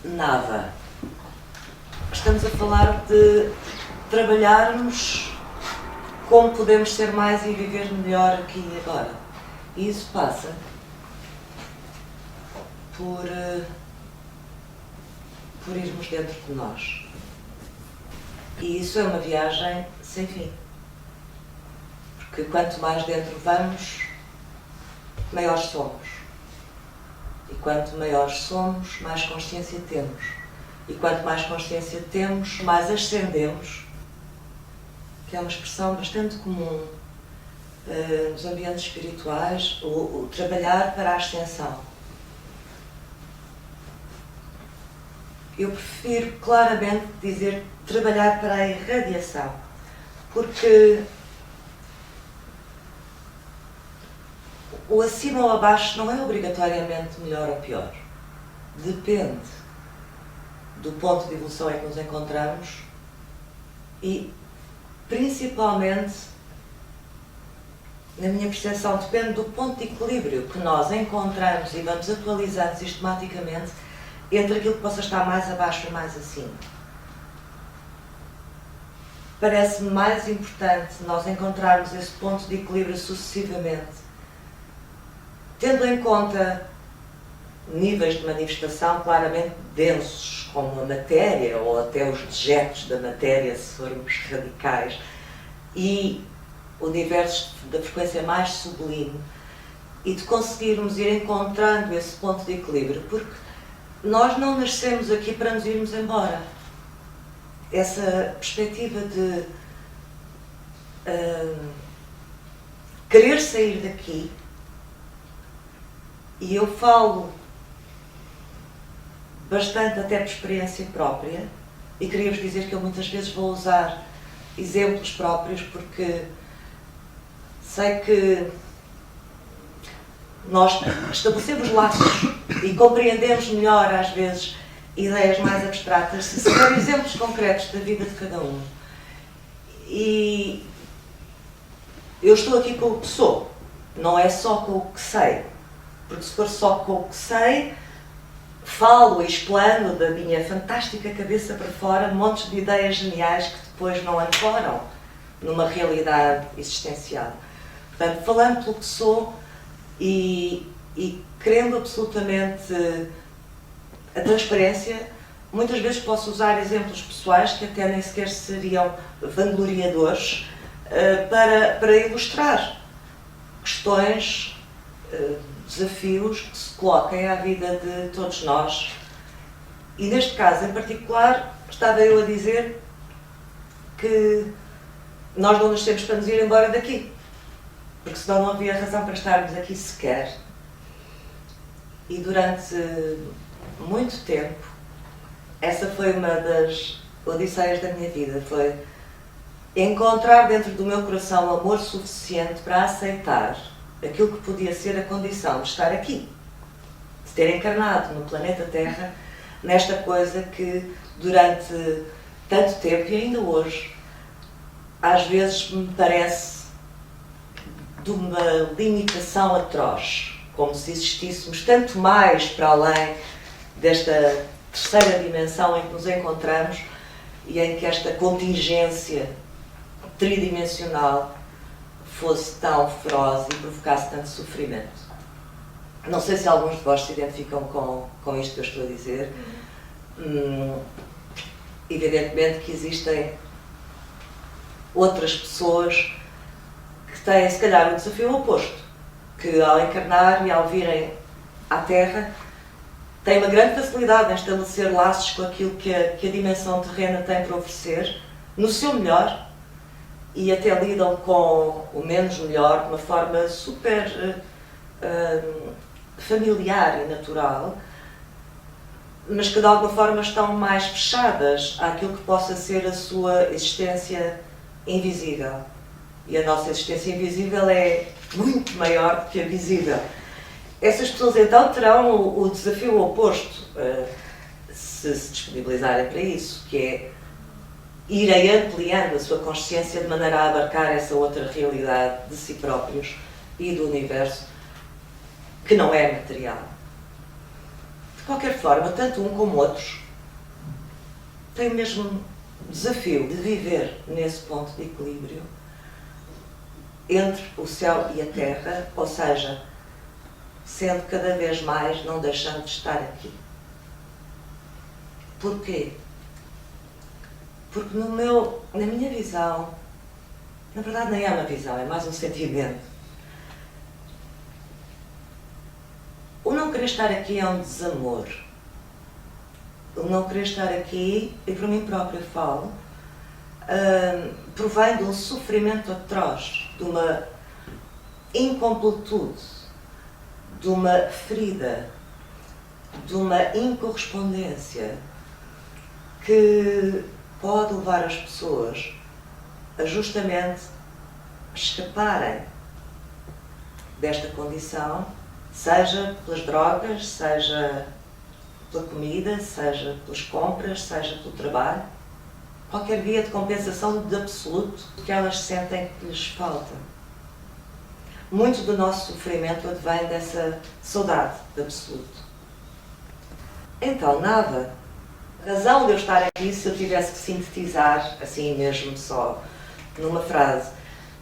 nada. Estamos a falar de trabalharmos como podemos ser mais e viver melhor aqui e agora. E isso passa por irmos dentro de nós. E isso é uma viagem sem fim. Porque quanto mais dentro vamos, maiores somos. E quanto maiores somos, mais consciência temos. E quanto mais consciência temos, mais ascendemos, que é uma expressão bastante comum nos ambientes espirituais, o trabalhar para a ascensão. Eu prefiro claramente dizer trabalhar para a irradiação, porque o acima ou abaixo não é obrigatoriamente melhor ou pior. Depende do ponto de evolução em que nos encontramos e, principalmente, na minha percepção, depende do ponto de equilíbrio que nós encontramos e vamos atualizando sistematicamente entre aquilo que possa estar mais abaixo e mais acima. Parece-me mais importante nós encontrarmos esse ponto de equilíbrio sucessivamente, tendo em conta níveis de manifestação claramente densos, como a matéria ou até os dejetos da matéria, se formos radicais, e universos da frequência mais sublime, e de conseguirmos ir encontrando esse ponto de equilíbrio, porque nós não nascemos aqui para nos irmos embora. Essa perspectiva de querer sair daqui, e eu falo bastante até por experiência própria, e queria-vos dizer que eu muitas vezes vou usar exemplos próprios, porque sei que nós estabelecemos laços e compreendemos melhor, às vezes, ideias mais abstratas, se tiver exemplos concretos da vida de cada um. E eu estou aqui com o que sou, não é só com o que sei, porque se for só com o que sei, falo e explano da minha fantástica cabeça para fora montes de ideias geniais que depois não ancoram numa realidade existencial. Portanto, falando pelo que sou e querendo absolutamente a transparência, muitas vezes posso usar exemplos pessoais que até nem sequer seriam vangloriadores para ilustrar questões, desafios que se coloquem à vida de todos nós. E neste caso em particular, estava eu a dizer que nós não nascemos para nos ir embora daqui, porque senão não havia razão para estarmos aqui sequer. E durante muito tempo, essa foi uma das odisseias da minha vida, foi encontrar dentro do meu coração amor suficiente para aceitar aquilo que podia ser a condição de estar aqui, de ter encarnado no planeta Terra, nesta coisa que durante tanto tempo e ainda hoje, às vezes me parece de uma limitação atroz, como se existíssemos tanto mais para além desta terceira dimensão em que nos encontramos e em que esta contingência tridimensional fosse tão feroz e provocasse tanto sofrimento. Não sei se alguns de vós se identificam com isto que eu estou a dizer. Evidentemente que existem outras pessoas que têm, se calhar, um desafio oposto, que ao encarnar e ao virem à Terra têm uma grande facilidade em estabelecer laços com aquilo que a dimensão terrena tem para oferecer, no seu melhor, e até lidam com o menos melhor de uma forma super familiar e natural, mas que de alguma forma estão mais fechadas àquilo que possa ser a sua existência invisível. E a nossa existência invisível é muito maior do que a visível. Essas pessoas então terão o desafio oposto, se disponibilizarem para isso, que é irem ampliando a sua consciência de maneira a abarcar essa outra realidade de si próprios e do universo, que não é material. De qualquer forma, tanto um como outros têm o mesmo desafio de viver nesse ponto de equilíbrio entre o céu e a terra, ou seja, sendo cada vez mais não deixando de estar aqui. Porquê? Porque na minha visão, na verdade nem é uma visão, é mais um sentimento. O não querer estar aqui é um desamor. O não querer estar aqui, e por mim própria falo, provém de um sofrimento atroz, de uma incompletude, de uma ferida, de uma incorrespondência que pode levar as pessoas a justamente escaparem desta condição, seja pelas drogas, seja pela comida, seja pelas compras, seja pelo trabalho, qualquer via de compensação de absoluto que elas sentem que lhes falta. Muito do nosso sofrimento advém dessa saudade de absoluto. Então, nada. A razão de eu estar aqui, se eu tivesse que sintetizar, assim mesmo só, numa frase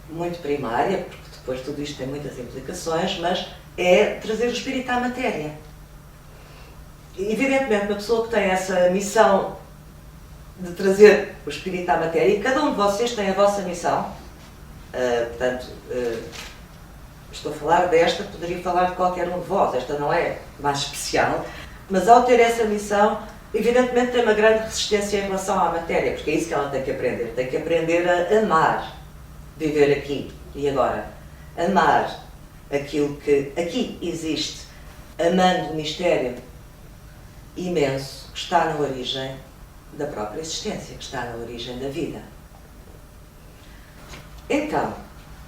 muito primária, porque depois tudo isto tem muitas implicações, mas é trazer o espírito à matéria. Evidentemente, uma pessoa que tem essa missão de trazer o espírito à matéria, e cada um de vocês tem a vossa missão, portanto, estou a falar desta, poderia falar de qualquer um de vós, esta não é mais especial, mas ao ter essa missão, evidentemente tem uma grande resistência em relação à matéria, porque é isso que ela tem que aprender a amar, viver aqui e agora, amar aquilo que aqui existe, amando o mistério imenso que está na origem da própria existência, que está na origem da vida. Então,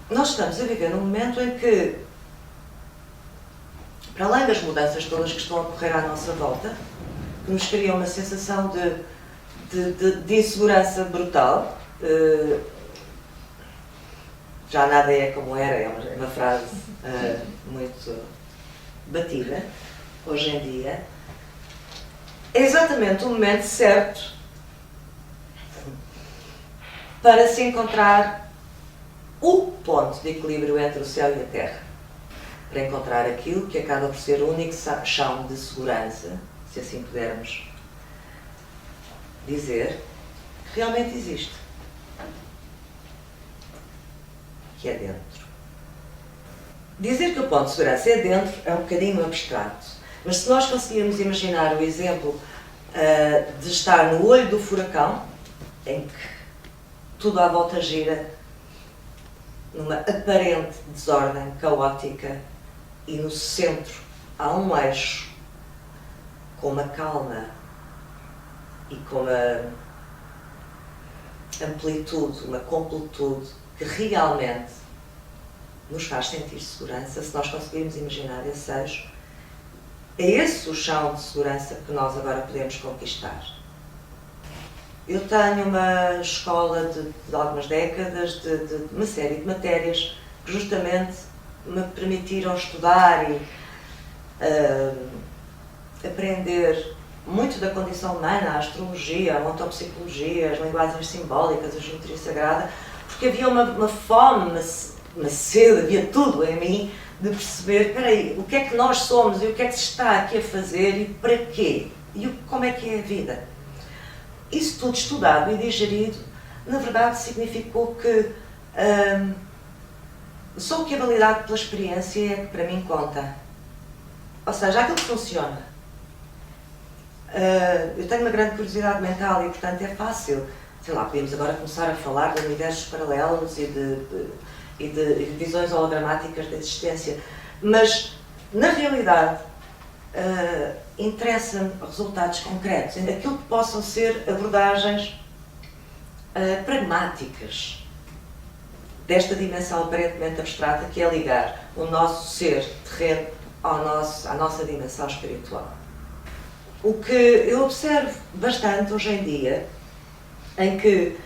nós estamos a viver num momento em que, para além das mudanças todas que estão a ocorrer à nossa volta, que nos criam uma sensação de insegurança brutal, já nada é como era, é uma frase muito batida hoje em dia, é exatamente o momento certo para se encontrar o ponto de equilíbrio entre o céu e a terra. Para encontrar aquilo que acaba por ser o único chão de segurança, se assim pudermos dizer, que realmente existe. Que é dentro. Dizer que o ponto de segurança é dentro é um bocadinho abstrato, mas se nós conseguirmos imaginar o exemplo de estar no olho do furacão, em que tudo à volta gira numa aparente desordem caótica e no centro há um eixo com uma calma e com uma amplitude, uma completude que realmente nos faz sentir segurança. Se nós conseguirmos imaginar esse eixo, é esse o chão de segurança que nós agora podemos conquistar. Eu tenho uma escola de algumas décadas, de uma série de matérias que justamente me permitiram estudar e aprender muito da condição humana, a astrologia, a ontopsicologia, as linguagens simbólicas, a geometria sagrada, porque havia uma fome, uma sede, havia tudo em mim de perceber, espera aí, o que é que nós somos e o que é que se está aqui a fazer e para quê? E como é que é a vida? Isso tudo estudado e digerido, na verdade significou que só o que é validado pela experiência é que para mim conta. Ou seja, aquilo que funciona. Eu tenho uma grande curiosidade mental e, portanto, é fácil. Sei lá, podemos agora começar a falar de universos paralelos e de visões hologramáticas da existência. Mas, na realidade, interessa-me resultados concretos, aquilo que possam ser abordagens pragmáticas desta dimensão aparentemente abstrata que é ligar o nosso ser terreno à nossa dimensão espiritual. O que eu observo bastante hoje em dia, em que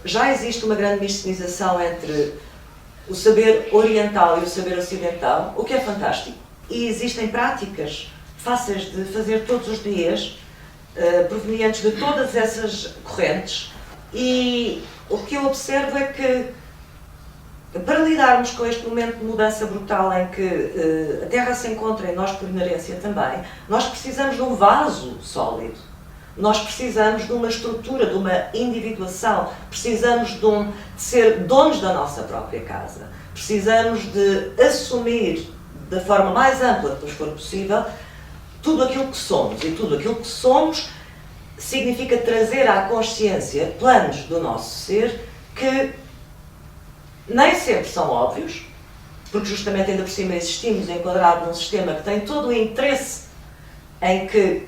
já existe uma grande miscigenação entre o saber oriental e o saber ocidental, o que é fantástico. E existem práticas fáceis de fazer todos os dias, provenientes de todas essas correntes, e o que eu observo é que, para lidarmos com este momento de mudança brutal em que a Terra se encontra e nós por inerência também, nós precisamos de um vaso sólido. Nós precisamos de uma estrutura, de uma individuação, precisamos de ser donos da nossa própria casa. Precisamos de assumir, da forma mais ampla que nos for possível, tudo aquilo que somos. E tudo aquilo que somos significa trazer à consciência planos do nosso ser que nem sempre são óbvios, porque justamente ainda por cima existimos enquadrados num sistema que tem todo o interesse em que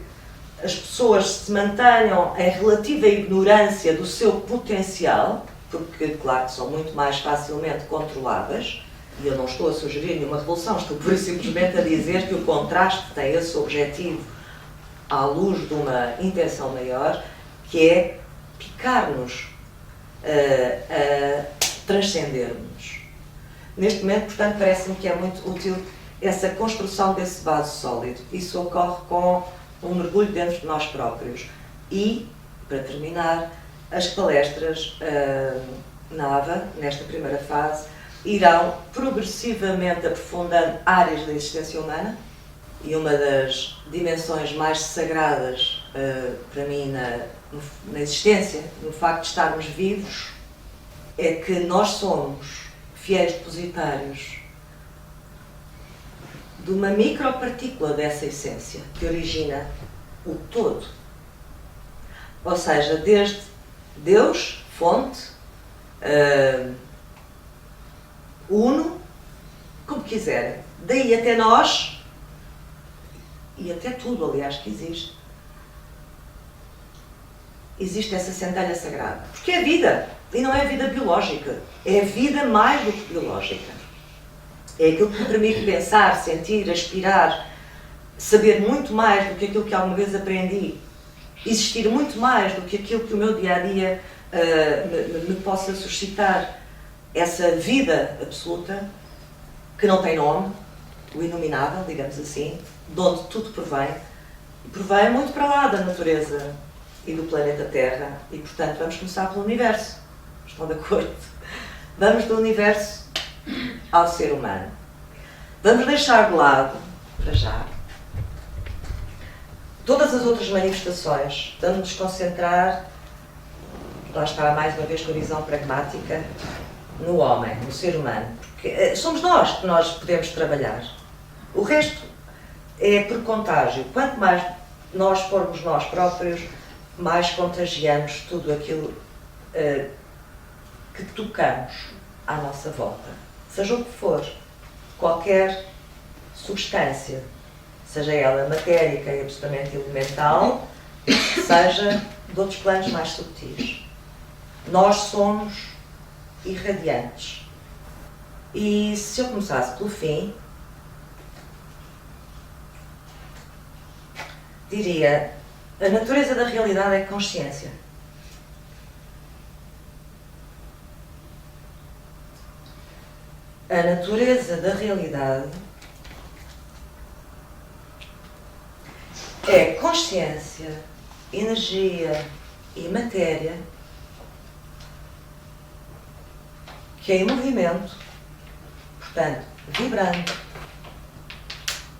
as pessoas se mantenham em relativa ignorância do seu potencial, porque, claro, que são muito mais facilmente controladas, e eu não estou a sugerir nenhuma revolução, estou por simplesmente a dizer que o contraste tem esse objetivo à luz de uma intenção maior, que é picar-nos, a transcendermos. Neste momento, portanto, parece-me que é muito útil essa construção desse vaso sólido. Isso ocorre com um mergulho dentro de nós próprios. E, para terminar, as palestras na AVA, nesta primeira fase, irão progressivamente aprofundando áreas da existência humana, e uma das dimensões mais sagradas para mim na existência, no facto de estarmos vivos, é que nós somos fiéis depositários de uma micropartícula dessa essência que origina o todo. Ou seja, desde Deus, fonte, uno, como quiserem. Daí até nós, e até tudo, aliás, que existe. Existe essa centelha sagrada. Porque é vida. E não é vida biológica. É vida mais do que biológica. É aquilo que me permite pensar, sentir, aspirar, saber muito mais do que aquilo que alguma vez aprendi, existir muito mais do que aquilo que o meu dia-a-dia me possa suscitar, essa vida absoluta, que não tem nome, o inominável, digamos assim, de onde tudo provém muito para lá da natureza e do planeta Terra, e portanto vamos começar pelo universo. Estão de acordo? Vamos do universo ao ser humano. Vamos deixar de lado, para já, todas as outras manifestações. Vamos nos concentrar, lá está mais uma vez com a visão pragmática, no homem, no ser humano. Porque somos nós que nós podemos trabalhar. O resto é por contágio. Quanto mais nós formos nós próprios, mais contagiamos tudo aquilo que tocamos à nossa volta. Seja o que for, qualquer substância, seja ela matérica e absolutamente elemental, seja de outros planos mais subtis. Nós somos irradiantes. E se eu começasse pelo fim, diria, a natureza da realidade é consciência. A natureza da realidade é consciência, energia e matéria que em movimento, portanto, vibrando,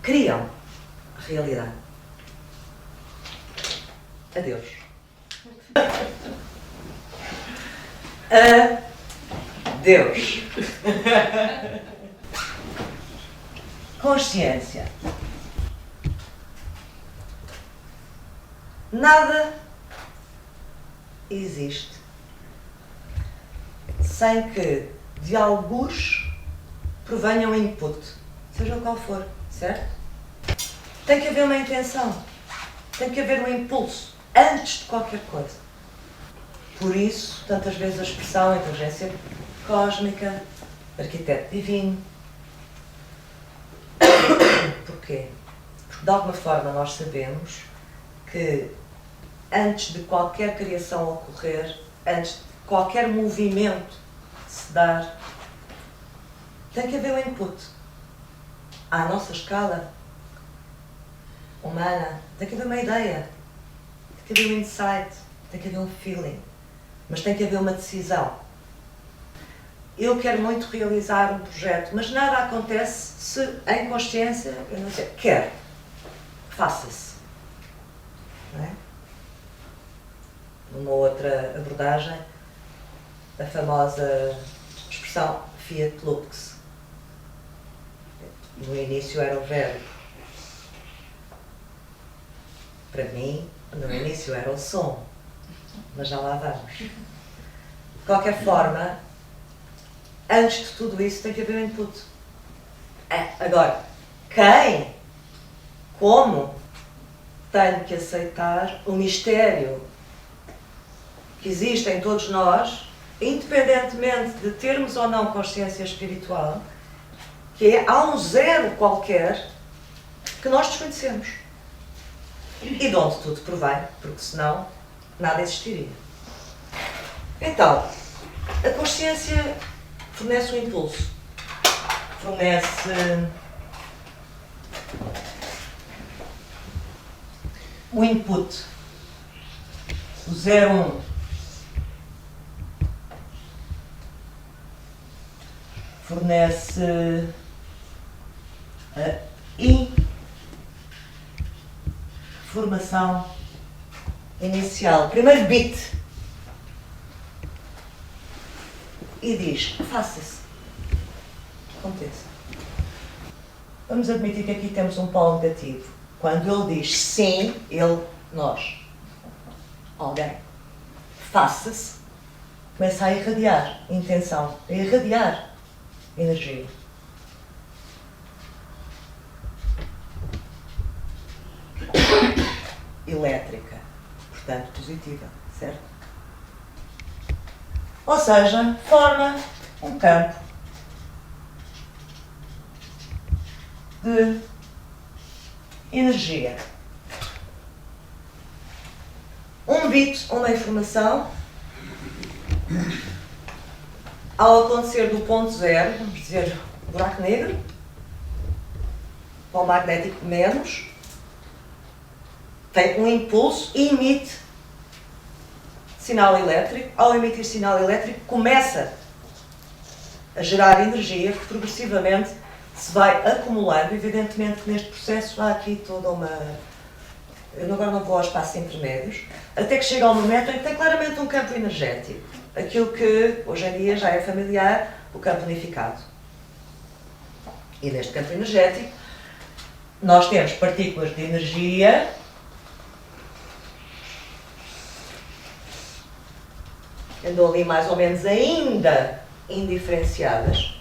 criam realidade. Adeus. Adeus. Consciência. Nada existe sem que de algures provenha um input, seja qual for, certo? Tem que haver uma intenção, tem que haver um impulso, antes de qualquer coisa. Por isso, tantas vezes a expressão inteligência cósmica, arquiteto divino. Porquê? Porque de alguma forma nós sabemos que antes de qualquer criação ocorrer, antes de qualquer movimento se dar, tem que haver um input. À nossa escala, humana, tem que haver uma ideia, tem que haver um insight, tem que haver um feeling, mas tem que haver uma decisão. Eu quero muito realizar um projeto, mas nada acontece se em consciência eu não sei, quero, faça-se. Não é? Numa outra abordagem, a famosa expressão Fiat Lux. No início era o verbo. Para mim, no início era o som. Mas já lá vamos. De qualquer forma, antes de tudo isso tem que haver um input. Agora, quem, como, tenho que aceitar o mistério que existe em todos nós, independentemente de termos ou não consciência espiritual, que é, há um zero qualquer que nós desconhecemos. E de onde tudo provém, porque senão nada existiria. Então, a consciência fornece um impulso, fornece o input, o 0,1. Fornece a informação inicial, primeiro bit, e diz, faça-se, aconteça. Vamos admitir que aqui temos um polo negativo. Quando ele diz sim, ele, nós, alguém, faça-se, começa a irradiar intenção, a irradiar energia. Elétrica, portanto positiva, certo? Ou seja, forma um campo de energia. Um bit, uma informação, ao acontecer do ponto zero, vamos dizer, buraco negro, polo magnético menos, tem um impulso e emite sinal elétrico. Ao emitir sinal elétrico, começa a gerar energia que progressivamente se vai acumulando. Evidentemente que neste processo há aqui toda uma... Eu agora não vou aos passos intermédios, até que chega ao momento em que tem claramente um campo energético. Aquilo que hoje em dia já é familiar, o campo unificado. E neste campo energético, nós temos partículas de energia que andam ali mais ou menos ainda indiferenciadas,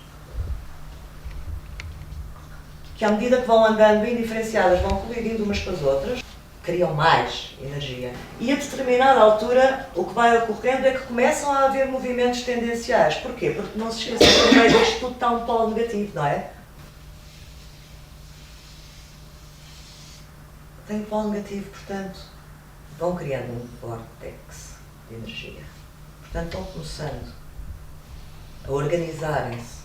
que à medida que vão andando indiferenciadas vão colidindo umas com as outras, criam mais energia. E a determinada altura o que vai ocorrendo é que começam a haver movimentos tendenciais. Porquê? Porque não se esqueçam que no meio disto tudo está um polo negativo, não é? Tem um polo negativo, portanto, vão criando um vórtex de energia. Portanto, vão começando a organizarem-se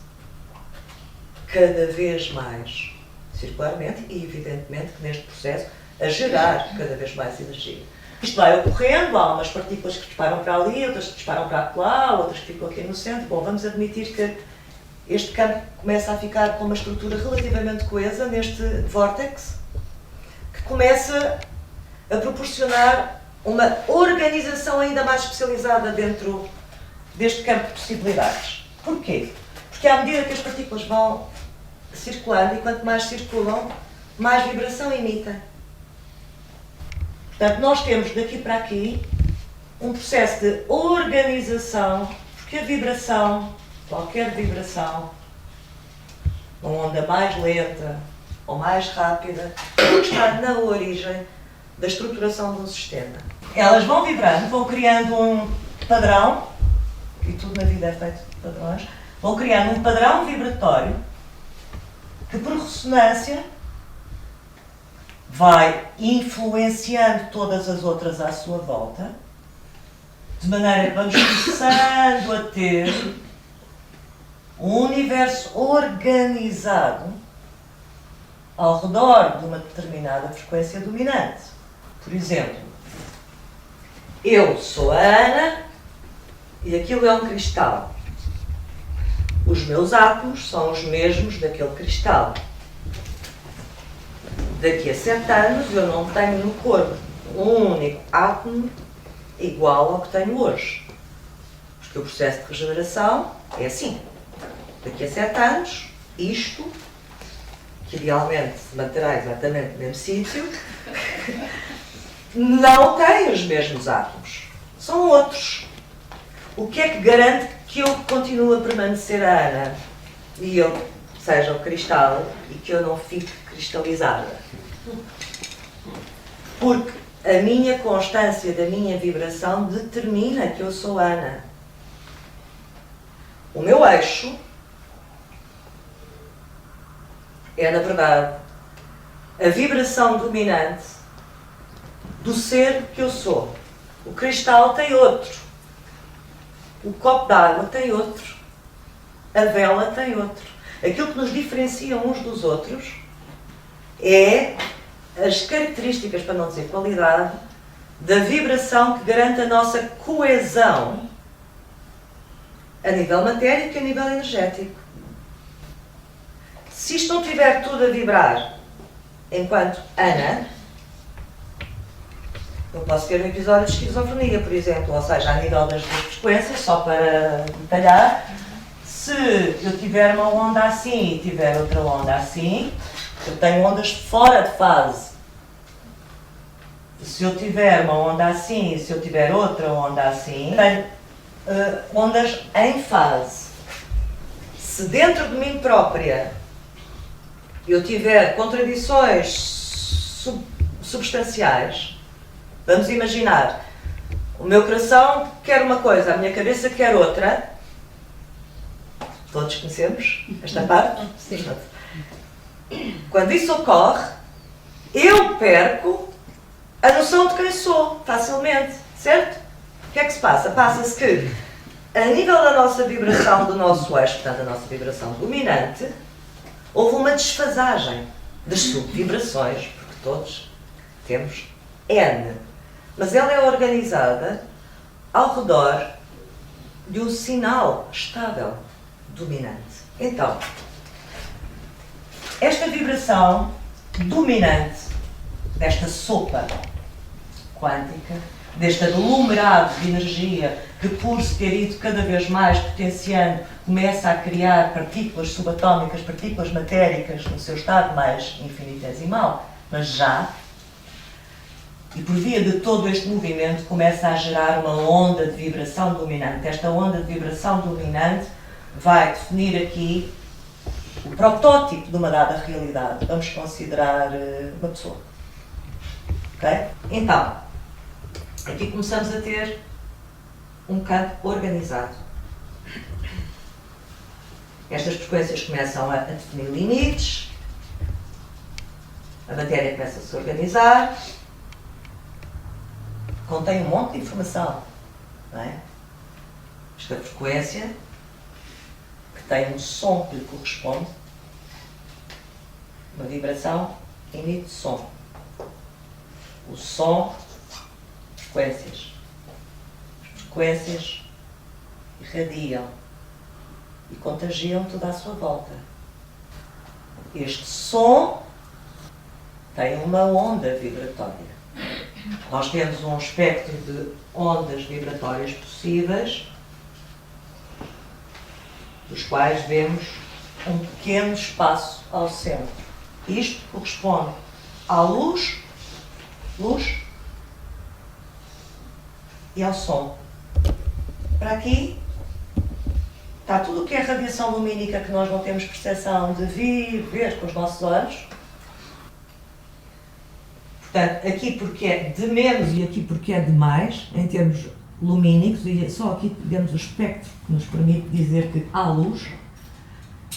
cada vez mais circularmente e, evidentemente, que neste processo a gerar cada vez mais energia. Isto vai ocorrendo, há umas partículas que disparam para ali, outras que disparam para lá, outras que ficam aqui no centro. Bom, vamos admitir que este campo começa a ficar com uma estrutura relativamente coesa neste vórtex, que começa a proporcionar uma organização ainda mais especializada dentro deste campo de possibilidades. Porquê? Porque à medida que as partículas vão circulando, e quanto mais circulam, mais vibração emitem. Portanto, nós temos daqui para aqui um processo de organização, porque a vibração, qualquer vibração, uma onda mais lenta ou mais rápida, está na origem da estruturação de um sistema. Elas vão vibrando, vão criando um padrão, e tudo na vida é feito de padrões, vão criando um padrão vibratório que, por ressonância, vai influenciando todas as outras à sua volta, de maneira que vamos começando a ter um universo organizado ao redor de uma determinada frequência dominante. Por exemplo, eu sou a Ana e aquilo é um cristal. Os meus átomos são os mesmos daquele cristal. Daqui a 7 anos eu não tenho no corpo um único átomo igual ao que tenho hoje. Porque o processo de regeneração é assim. Daqui a 7 anos, isto, que idealmente se manterá exatamente no mesmo sítio, não tem os mesmos átomos. São outros. O que é que garante que eu continue a permanecer a Ana e eu seja o cristal e que eu não fique cristalizada? Porque a minha constância da minha vibração determina que eu sou Ana. O meu eixo é, na verdade, a vibração dominante do ser que eu sou. O cristal tem outro. O copo d'água tem outro. A vela tem outro. Aquilo que nos diferencia uns dos outros é as características, para não dizer qualidade, da vibração que garante a nossa coesão a nível matérico e a nível energético. Se isto não tiver tudo a vibrar enquanto Ana, eu posso ter um episódio de esquizofrenia, por exemplo, ou seja, a nível das frequências, só para detalhar, se eu tiver uma onda assim e tiver outra onda assim, eu tenho ondas fora de fase. Se eu tiver uma onda assim e se eu tiver outra onda assim, tenho ondas em fase. Se dentro de mim própria eu tiver contradições substanciais, vamos imaginar, o meu coração quer uma coisa, a minha cabeça quer outra. Todos conhecemos esta parte? Sim. Quando isso ocorre, eu perco a noção de quem sou, facilmente, certo? O que é que se passa? Passa-se que, a nível da nossa vibração, do nosso eixo, portanto, a nossa vibração dominante, houve uma desfasagem das subvibrações, porque todos temos N. Mas ela é organizada ao redor de um sinal estável, dominante. Então, esta vibração dominante desta sopa quântica, deste aglomerado de energia que, por se ter ido cada vez mais potenciando, começa a criar partículas subatómicas, partículas matéricas no seu estado mais infinitesimal, mas já, e por via de todo este movimento começa a gerar uma onda de vibração dominante. Esta onda de vibração dominante vai definir aqui o protótipo de uma dada realidade. Vamos considerar uma pessoa. Ok? Então, aqui começamos a ter um campo organizado. Estas frequências começam a definir limites, a matéria começa a se organizar, contém um monte de informação, não é? Esta frequência, que tem um som que lhe corresponde, uma vibração, emite som. O som, frequências. As frequências irradiam e contagiam toda à sua volta. Este som tem uma onda vibratória. Nós temos um espectro de ondas vibratórias possíveis, dos quais vemos um pequeno espaço ao centro. Isto corresponde à luz e ao som. Para aqui está tudo o que é radiação lumínica que nós não temos percepção de ver com os nossos olhos. Portanto, aqui porque é de menos e aqui porque é de mais, em termos lumínicos, e só aqui temos o espectro que nos permite dizer que há luz,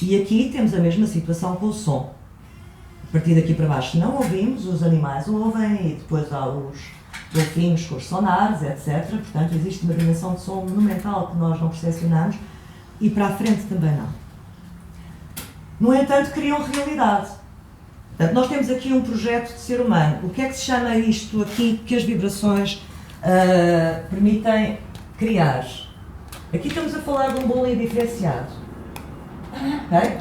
e aqui temos a mesma situação com o som. A partir daqui para baixo não ouvimos, os animais ouvem, e depois há os golfinhos com os sonares, etc. Portanto, existe uma dimensão de som monumental que nós não percepcionamos, e para a frente também não. No entanto, criam realidade. Portanto, nós temos aqui um projeto de ser humano. O que é que se chama isto aqui que as vibrações permitem criar? Aqui estamos a falar de um bolo diferenciado. Okay?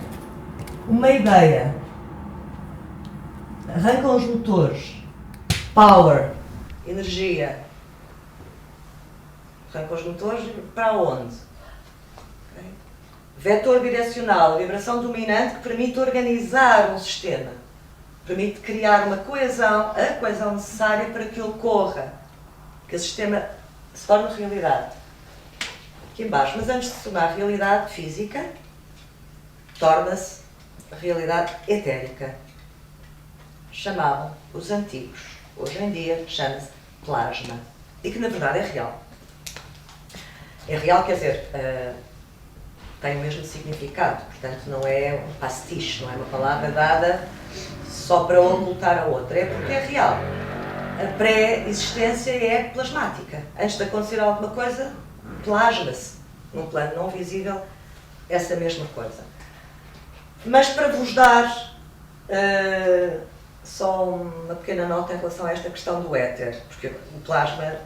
Uma ideia. Arrancam os motores. Power. Energia. Arrancam os motores para onde? Okay? Vetor direcional. Vibração dominante que permite organizar um sistema. Permite criar uma coesão, a coesão necessária para que ocorra. Que o sistema se torne realidade. Aqui embaixo. Mas antes de se tornar realidade física, torna-se realidade etérica. Chamavam os antigos. Hoje em dia chama-se plasma. E que na verdade é real. É real, quer dizer, tem o mesmo significado. Portanto, não é um pastiche, não é uma palavra dada só para ocultar a outra. É porque é real. A pré-existência é plasmática. Antes de acontecer alguma coisa, plasma-se num plano não visível essa mesma coisa. Mas para vos dar só uma pequena nota em relação a esta questão do éter, porque o plasma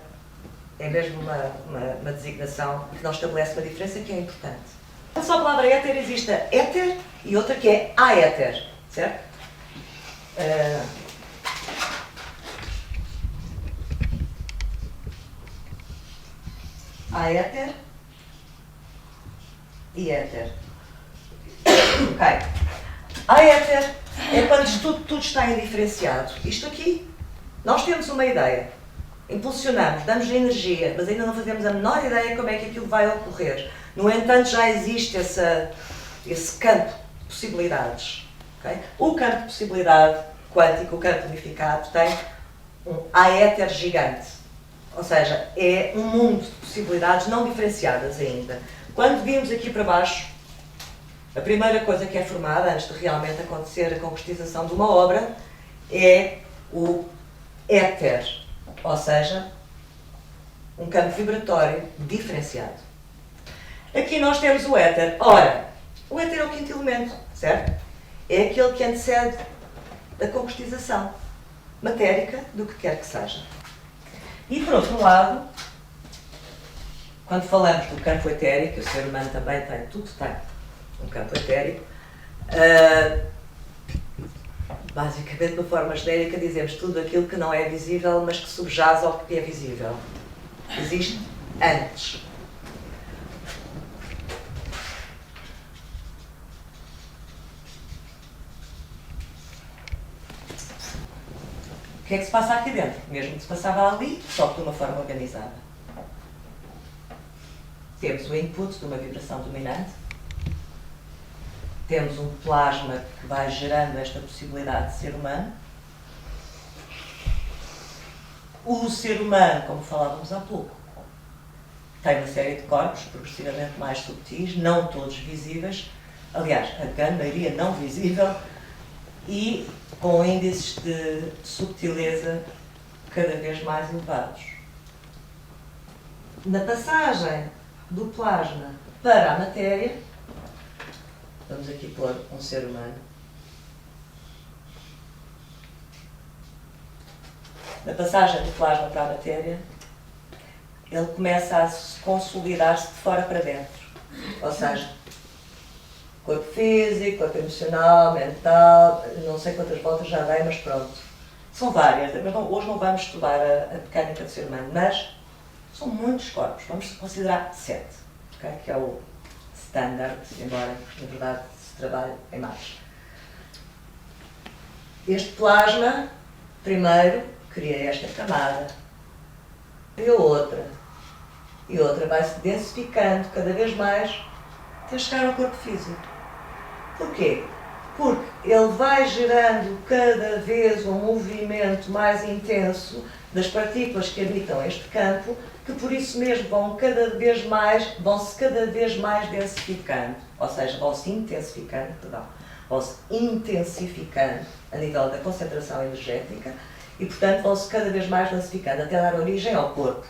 é mesmo uma designação que não estabelece uma diferença que é importante. Só a palavra éter existe a éter e outra que é aéter, certo? Aéter e éter. Ok. Aéter é quando tudo está indiferenciado. Isto aqui, nós temos uma ideia, impulsionamos, damos-lhe energia, mas ainda não fazemos a menor ideia como é que aquilo vai ocorrer. No entanto, já existe esse campo de possibilidades. Okay? O campo de possibilidade quântico, o campo unificado, tem um aéter gigante. Ou seja, é um mundo de possibilidades não diferenciadas ainda. Quando vimos aqui para baixo, a primeira coisa que é formada, antes de realmente acontecer a concretização de uma obra, é o éter, ou seja, um campo vibratório diferenciado. Aqui nós temos o éter. Ora, o éter é o quinto elemento, certo? É aquele que antecede a concretização matérica do que quer que seja. E, por outro lado, quando falamos do campo etérico, o ser humano também tem, tudo tem um campo etérico, basicamente, de uma forma genérica, dizemos tudo aquilo que não é visível, mas que subjaz ao que é visível. Existe antes. O que é que se passa aqui dentro? Mesmo que se passava ali, só que de uma forma organizada. Temos o input de uma vibração dominante, temos um plasma que vai gerando esta possibilidade de ser humano. O ser humano, como falávamos há pouco, tem uma série de corpos progressivamente mais subtis, não todos visíveis, aliás, a grande maioria não visível, e com índices de subtileza cada vez mais elevados. Na passagem do plasma para a matéria, vamos aqui pôr um ser humano. Na passagem do plasma para a matéria, ele começa a consolidar-se de fora para dentro. Ou seja, corpo físico, corpo emocional, mental, não sei quantas voltas já dei, mas pronto. São várias, mas hoje não vamos estudar a mecânica do ser humano, mas são muitos corpos, vamos considerar 7, okay? Que é o standard, embora na verdade se trabalhe em mais. Este plasma, primeiro, cria esta camada, cria outra, e outra vai-se densificando cada vez mais até chegar ao corpo físico. Porquê? Porque ele vai gerando cada vez um movimento mais intenso das partículas que habitam este campo, que por isso mesmo vão-se cada vez mais densificando, ou seja, vão-se intensificando a nível da concentração energética e, portanto, vão-se cada vez mais densificando até dar origem ao corpo.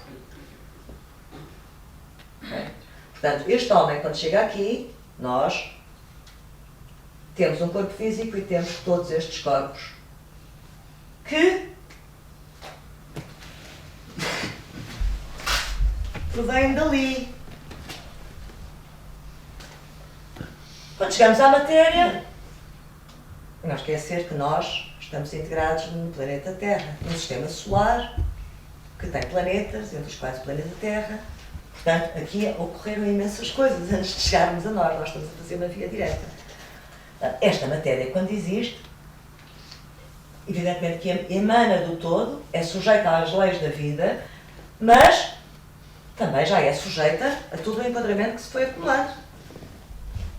Okay? Portanto, este homem, quando chega aqui, nós temos um corpo físico e temos todos estes corpos que provêm dali. Quando chegamos à matéria, não esquecer que nós estamos integrados no planeta Terra, num sistema solar que tem planetas, entre os quais o planeta Terra. Portanto, aqui ocorreram imensas coisas antes de chegarmos a nós. Nós estamos a fazer uma via direta. Esta matéria, quando existe, evidentemente que emana do todo, é sujeita às leis da vida, mas também já é sujeita a todo o enquadramento que se foi acumulando.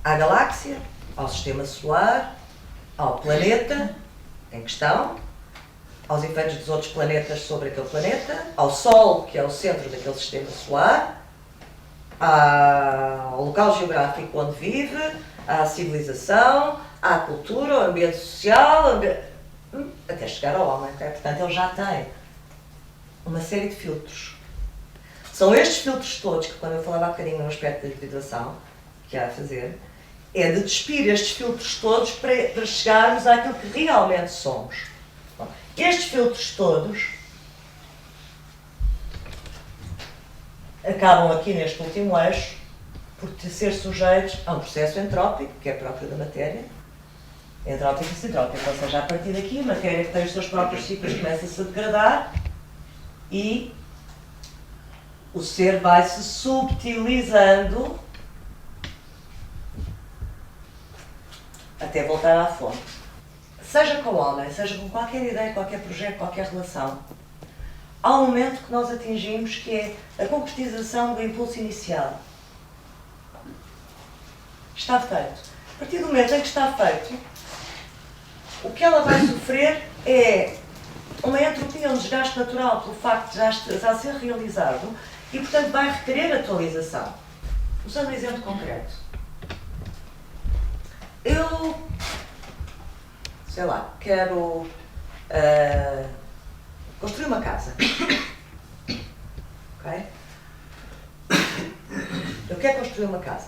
À galáxia, ao sistema solar, ao planeta em questão, aos efeitos dos outros planetas sobre aquele planeta, ao Sol, que é o centro daquele sistema solar, ao local geográfico onde vive, à civilização, à cultura, ao ambiente social, até chegar ao homem. Okay? Portanto, ele já tem uma série de filtros. São estes filtros todos que, quando eu falava há bocadinho no aspecto da individuação, que há a fazer, é de despir estes filtros todos para chegarmos àquilo que realmente somos. Bom, estes filtros todos acabam aqui neste último eixo por ser sujeitos a um processo entrópico, que é próprio da matéria, entrópico e sintrópico, ou seja, a partir daqui a matéria que tem os seus próprios ciclos começa-se a degradar e o ser vai se subtilizando até voltar à fonte. Seja com o homem, seja com qualquer ideia, qualquer projeto, qualquer relação, há um momento que nós atingimos que é a concretização do impulso inicial. Está feito. A partir do momento em que está feito, o que ela vai sofrer é uma entropia, um desgaste natural pelo facto de já ser realizado e, portanto, vai requerer atualização. Usando um exemplo concreto. Eu, sei lá, quero construir uma casa. Ok? Eu quero construir uma casa.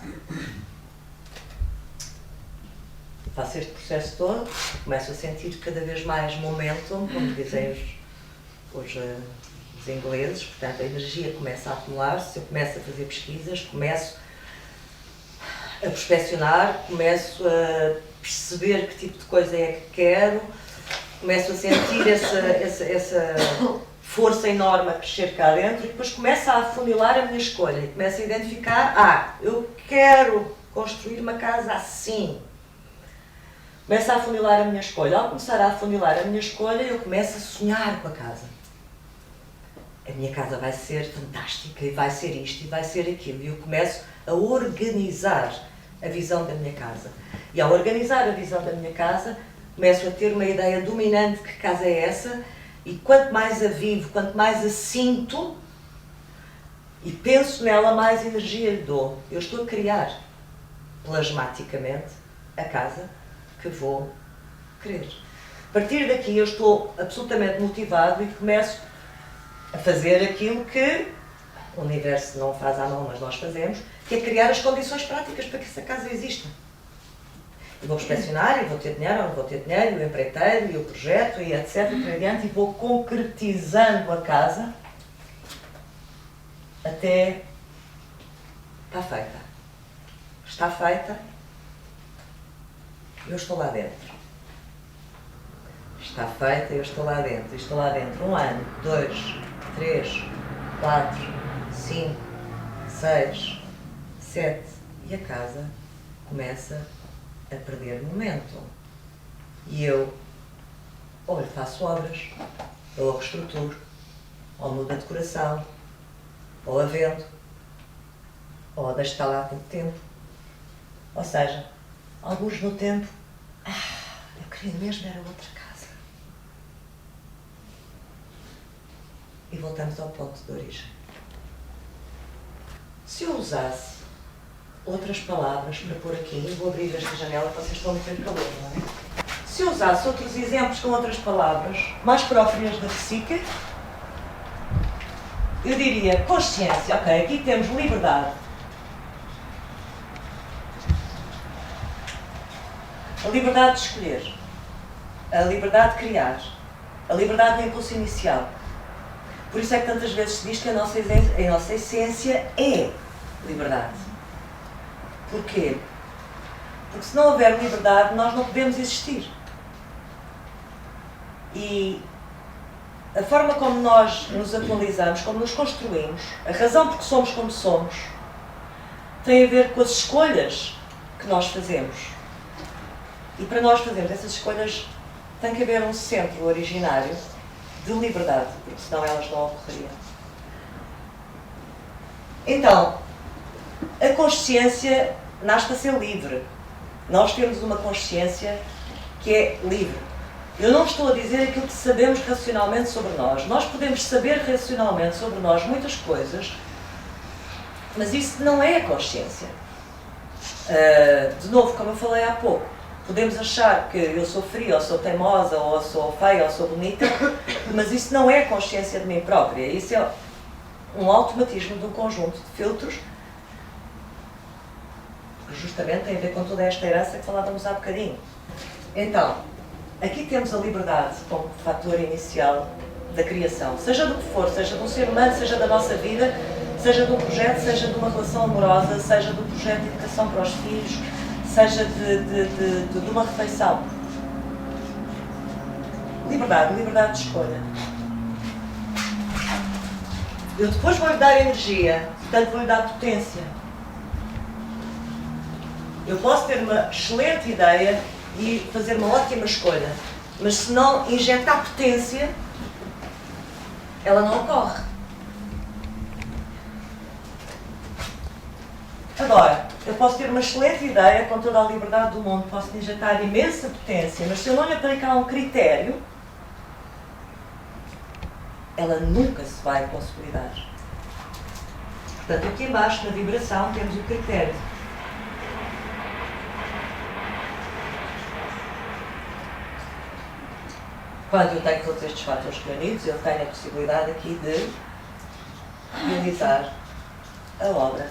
Faço este processo todo, começo a sentir cada vez mais momentum, como dizem os ingleses, portanto a energia começa a acumular-se, eu começo a fazer pesquisas, começo a prospecionar, começo a perceber que tipo de coisa é que quero, começo a sentir essa força enorme a crescer cá dentro e depois começo a afunilar a minha escolha e começo a identificar, eu quero construir uma casa assim. Começo a afunilar a minha escolha. Ao começar a afunilar a minha escolha, eu começo a sonhar com a casa. A minha casa vai ser fantástica e vai ser isto e vai ser aquilo. E eu começo a organizar a visão da minha casa. E ao organizar a visão da minha casa, começo a ter uma ideia dominante de que casa é essa e quanto mais a vivo, quanto mais a sinto e penso nela, mais energia lhe dou. Eu estou a criar plasmaticamente a casa que vou querer. A partir daqui eu estou absolutamente motivado e começo a fazer aquilo que o universo não faz à mão, mas nós fazemos, que é criar as condições práticas para que essa casa exista. E vou inspecionar, e vou ter dinheiro, ou não vou ter dinheiro, e o empreiteiro, e o projeto, e etc, por adiante, e vou concretizando a casa até está feita. Está feita. Eu estou lá dentro. Está feita, eu estou lá dentro. E estou lá dentro 1 ano, 2, 3, 4, 5, 6, 7. E a casa começa a perder momento. E eu ou lhe faço obras, ou a reestruturo, ou mudo a decoração, ou a vendo, ou a deixo estar lá há pouco tempo. Ou seja, alguns no tempo, eu queria mesmo era outra casa. E voltamos ao ponto de origem. Se eu usasse outras palavras para pôr aqui, eu vou abrir esta janela para vocês estão a ter calor, não é? Se eu usasse outros exemplos com outras palavras, mais próprias da psique, eu diria consciência, ok, aqui temos liberdade. A liberdade de escolher, a liberdade de criar, a liberdade do impulso inicial. Por isso é que tantas vezes se diz que a nossa essência é liberdade. Porquê? Porque se não houver liberdade, nós não podemos existir. E a forma como nós nos atualizamos, como nos construímos, a razão por que somos como somos, tem a ver com as escolhas que nós fazemos. E para nós fazermos essas escolhas, tem que haver um centro originário de liberdade, porque senão elas não ocorreriam. Então, a consciência nasce para ser livre. Nós temos uma consciência que é livre. Eu não estou a dizer aquilo que sabemos racionalmente sobre nós. Nós podemos saber racionalmente sobre nós muitas coisas, mas isso não é a consciência. De novo, como eu falei há pouco, podemos achar que eu sou fria, ou sou teimosa, ou sou feia, ou sou bonita, mas isso não é a consciência de mim própria. Isso é um automatismo de um conjunto de filtros que justamente tem a ver com toda esta herança que falávamos há bocadinho. Então, aqui temos a liberdade como fator inicial da criação, seja do que for, seja de um ser humano, seja da nossa vida, seja de um projeto, seja de uma relação amorosa, seja de um projeto de educação para os filhos, seja de uma refeição. Liberdade, liberdade de escolha. Eu depois vou-lhe dar energia, portanto vou-lhe dar potência. Eu posso ter uma excelente ideia e fazer uma ótima escolha, mas se não injetar potência, ela não ocorre. Agora, eu posso ter uma excelente ideia com toda a liberdade do mundo, posso injetar imensa potência, mas se eu não lhe aplicar um critério, ela nunca se vai consolidar. Portanto, aqui embaixo, na vibração, temos o critério. Quando eu tenho todos estes fatores reunidos, eu tenho a possibilidade aqui de realizar a obra.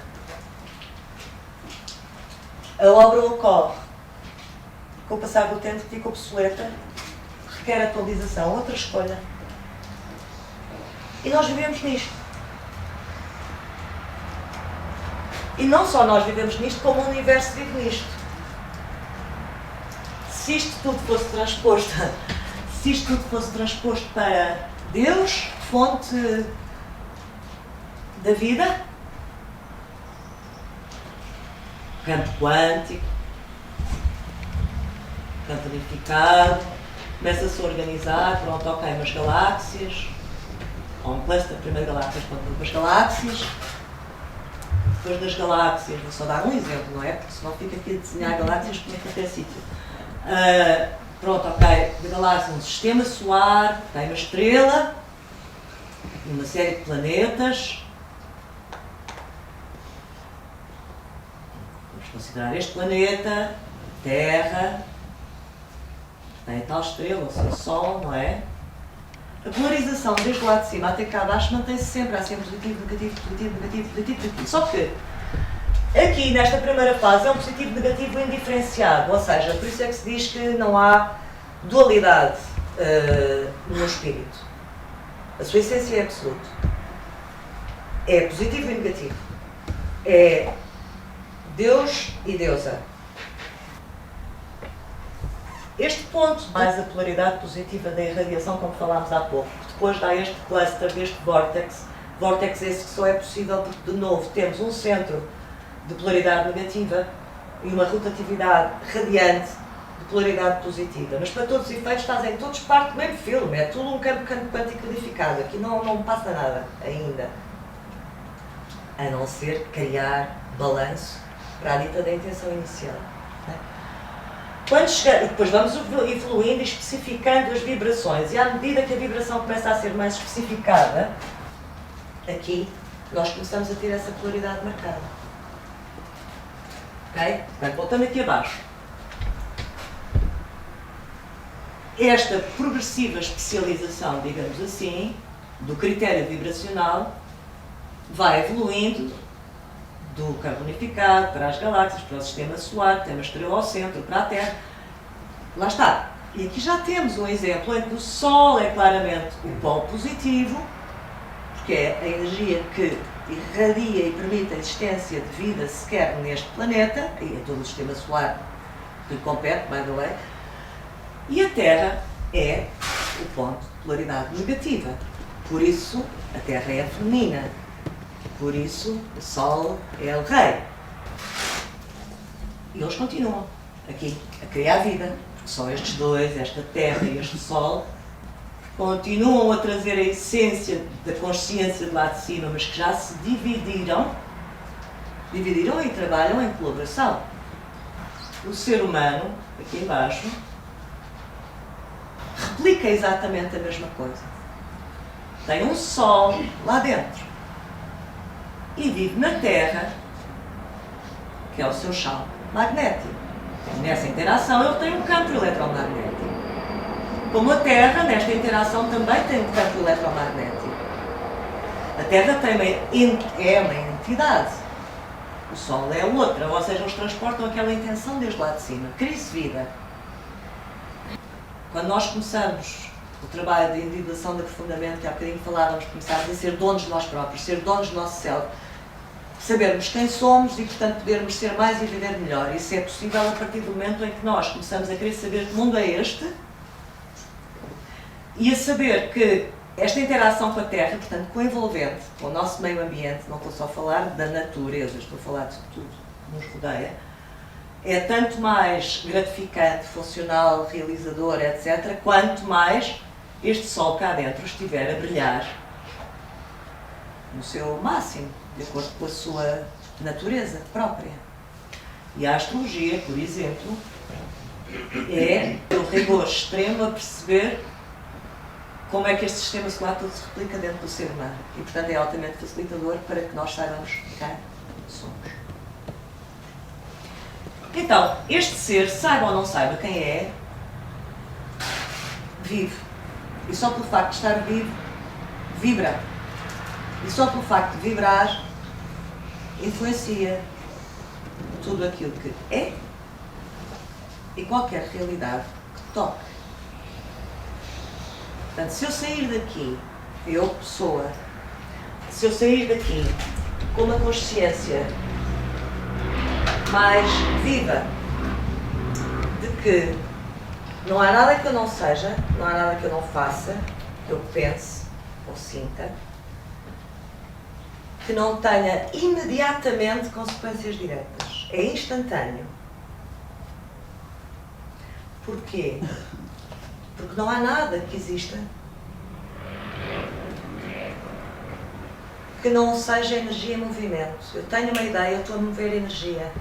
A obra ocorre. Com o passar do tempo fica obsoleta, requer atualização, outra escolha. E nós vivemos nisto. E não só nós vivemos nisto, como o universo vive nisto. Se isto tudo fosse transposto, para Deus, fonte da vida, campo quântico, campo unificado, começa-se a organizar, pronto, ok, umas galáxias, ou um cluster, primeiro galáxias, pronto, umas galáxias, depois das galáxias, vou só dar um exemplo, não é? Porque senão fica aqui a desenhar galáxias como é que até sítio. Pronto, ok, de galáxia, um sistema solar, tem uma estrela, uma série de planetas. Vamos considerar este planeta, Terra, tem a tal estrela, o seu Sol, não é? A polarização desde lá de cima até cá abaixo mantém-se sempre, há sempre positivo, negativo, positivo, negativo, positivo, negativo. Só que aqui, nesta primeira fase, é um positivo negativo indiferenciado, ou seja, por isso é que se diz que não há dualidade no espírito. A sua essência é absoluta. É positivo e negativo. É Deus e deusa. Este ponto, mais a polaridade positiva da irradiação, como falámos há pouco, depois dá este cluster deste vórtex esse que só é possível porque, de novo, temos um centro de polaridade negativa e uma rotatividade radiante de polaridade positiva. Mas para todos os efeitos fazem todos parte do mesmo filme, é tudo um campo quântico codificado. Aqui não passa nada ainda. A não ser criar balanço para a dita da intenção inicial. Quando chegar, e depois vamos evoluindo e especificando as vibrações, e à medida que a vibração começa a ser mais especificada, aqui nós começamos a ter essa polaridade marcada. Ok? Portanto, voltando aqui abaixo. Esta progressiva especialização, digamos assim, do critério vibracional, vai evoluindo do campo unificado para as galáxias, para o sistema solar, que tem uma estrela ao centro, para a Terra, Lá está. E aqui já temos um exemplo em que o Sol é claramente o polo positivo, porque é a energia que irradia e permite a existência de vida sequer neste planeta, e em todo o sistema solar que lhe compete, by the way, e a Terra é o ponto de polaridade negativa. Por isso, a Terra é a feminina. Por isso, o Sol é o rei. E eles continuam aqui a criar vida, porque são estes dois, esta Terra e este Sol, continuam a trazer a essência da consciência de lá de cima, mas que já se dividiram e trabalham em colaboração. O ser humano, aqui embaixo, replica exatamente a mesma coisa. Tem um Sol lá dentro e vive na Terra, que é o seu chão magnético. Nessa interação ele tem um campo eletromagnético. Como a Terra, nesta interação, também tem um campo eletromagnético. A Terra é uma entidade. O Sol é outra, ou seja, eles transportam aquela intenção desde lá de cima. Cria-se vida. Quando nós começamos o trabalho de individuação de aprofundamento, que há bocadinho falávamos, começarmos a ser donos de nós próprios, ser donos do nosso céu, sabermos quem somos e, portanto, podermos ser mais e viver melhor. Isso é possível a partir do momento em que nós começamos a querer saber que mundo é este e a saber que esta interação com a Terra, portanto, com o envolvente, com o nosso meio ambiente, não estou só a falar da natureza, estou a falar de tudo que nos rodeia, é tanto mais gratificante, funcional, realizador, etc., quanto mais este Sol cá dentro estiver a brilhar no seu máximo, de acordo com a sua natureza própria. E a astrologia, por exemplo, é o rigor extremo a perceber como é que este sistema solar todo se replica dentro do ser humano. E, portanto, é altamente facilitador para que nós saibamos quem somos. Então, este ser, saiba ou não saiba quem é, vive. E só pelo facto de estar vivo, vibra. E só pelo facto de vibrar, influencia tudo aquilo que é e qualquer realidade que toque. Portanto, se eu sair daqui, eu, pessoa, se eu sair daqui com uma consciência mais viva de que não há nada que eu não seja, não há nada que eu não faça, que eu pense ou sinta, que não tenha imediatamente consequências diretas. É instantâneo. Porquê? Porque não há nada que exista que não seja energia em movimento. Eu tenho uma ideia, eu estou a mover energia.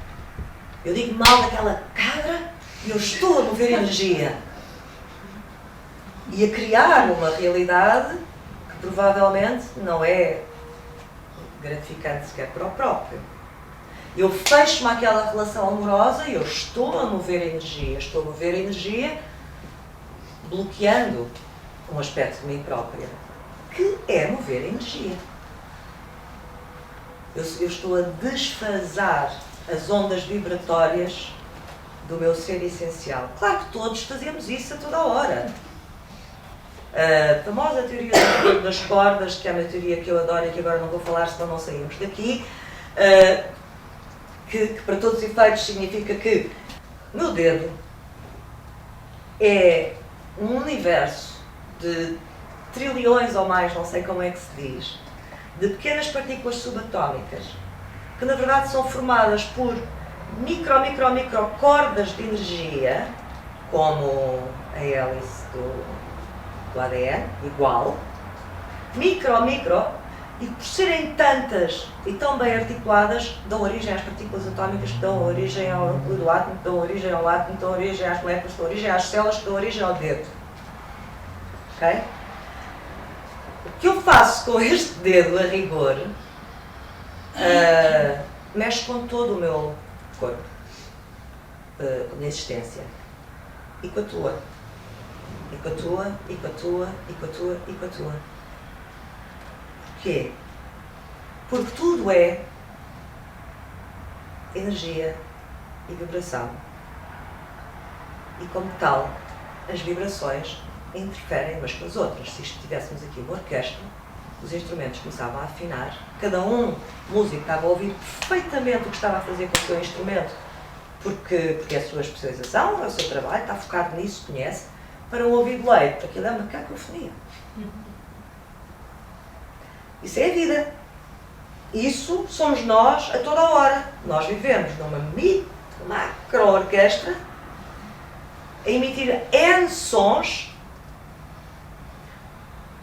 Eu digo mal daquela cabra e eu estou a mover energia. E a criar uma realidade que provavelmente não é gratificante sequer para o próprio. Eu fecho-me àquela relação amorosa e eu estou a mover energia. Estou a mover energia bloqueando um aspecto de mim própria, que é mover energia. Eu estou a desfasar as ondas vibratórias do meu ser essencial. Claro que todos fazemos isso a toda a hora. A famosa teoria das cordas, que é uma teoria que eu adoro e que agora não vou falar, senão não saímos daqui, que para todos os efeitos significa que o meu dedo é um universo de trilhões ou mais, não sei como é que se diz, de pequenas partículas subatómicas, que na verdade são formadas por micro cordas de energia, como a hélice do ADN, igual, micro, e por serem tantas e tão bem articuladas, dão origem às partículas atómicas que dão origem ao núcleo do átomo, que dão origem ao átomo, que dão origem às moléculas, que dão origem às células, que dão origem ao dedo. Ok? O que eu faço com este dedo, a rigor, mexe com todo o meu corpo, na existência. E com a tua. E com a tua, e com a tua, e com a tua, e com a tua. Porquê? Porque tudo é energia e vibração. E como tal, as vibrações interferem umas com as outras. Se tivéssemos aqui uma orquestra, os instrumentos começavam a afinar, cada músico estava a ouvir perfeitamente o que estava a fazer com o seu instrumento, porque é a sua especialização, é o seu trabalho, está focado nisso, conhece, para um ouvido leigo, aquilo é uma cacofonia. Isso é a vida. Isso somos nós a toda a hora. Nós vivemos numa macro-orquestra a emitir N sons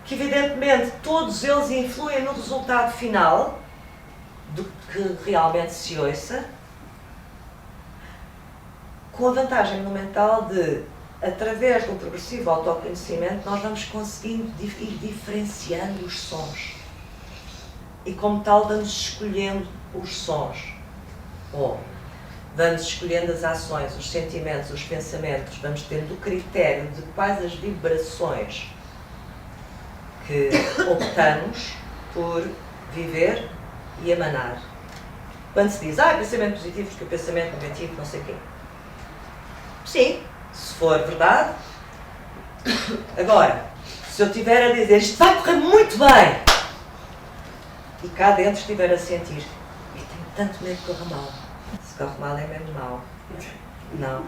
que, evidentemente, todos eles influem no resultado final do que realmente se ouça, com a vantagem monumental de, através do progressivo autoconhecimento, nós vamos conseguindo ir diferenciando os sons. E, como tal, vamos escolhendo os sons. Ou vamos escolhendo as ações, os sentimentos, os pensamentos, vamos tendo o critério de quais as vibrações que optamos por viver e emanar. Quando se diz, pensamento positivo, porque o pensamento negativo, não sei o quê. Sim, se for verdade. Agora, se eu estiver a dizer, isto vai correr muito bem, e cá dentro estiver a sentir, eu tenho tanto medo de correr mal. Se corre mal é mesmo mal. Não.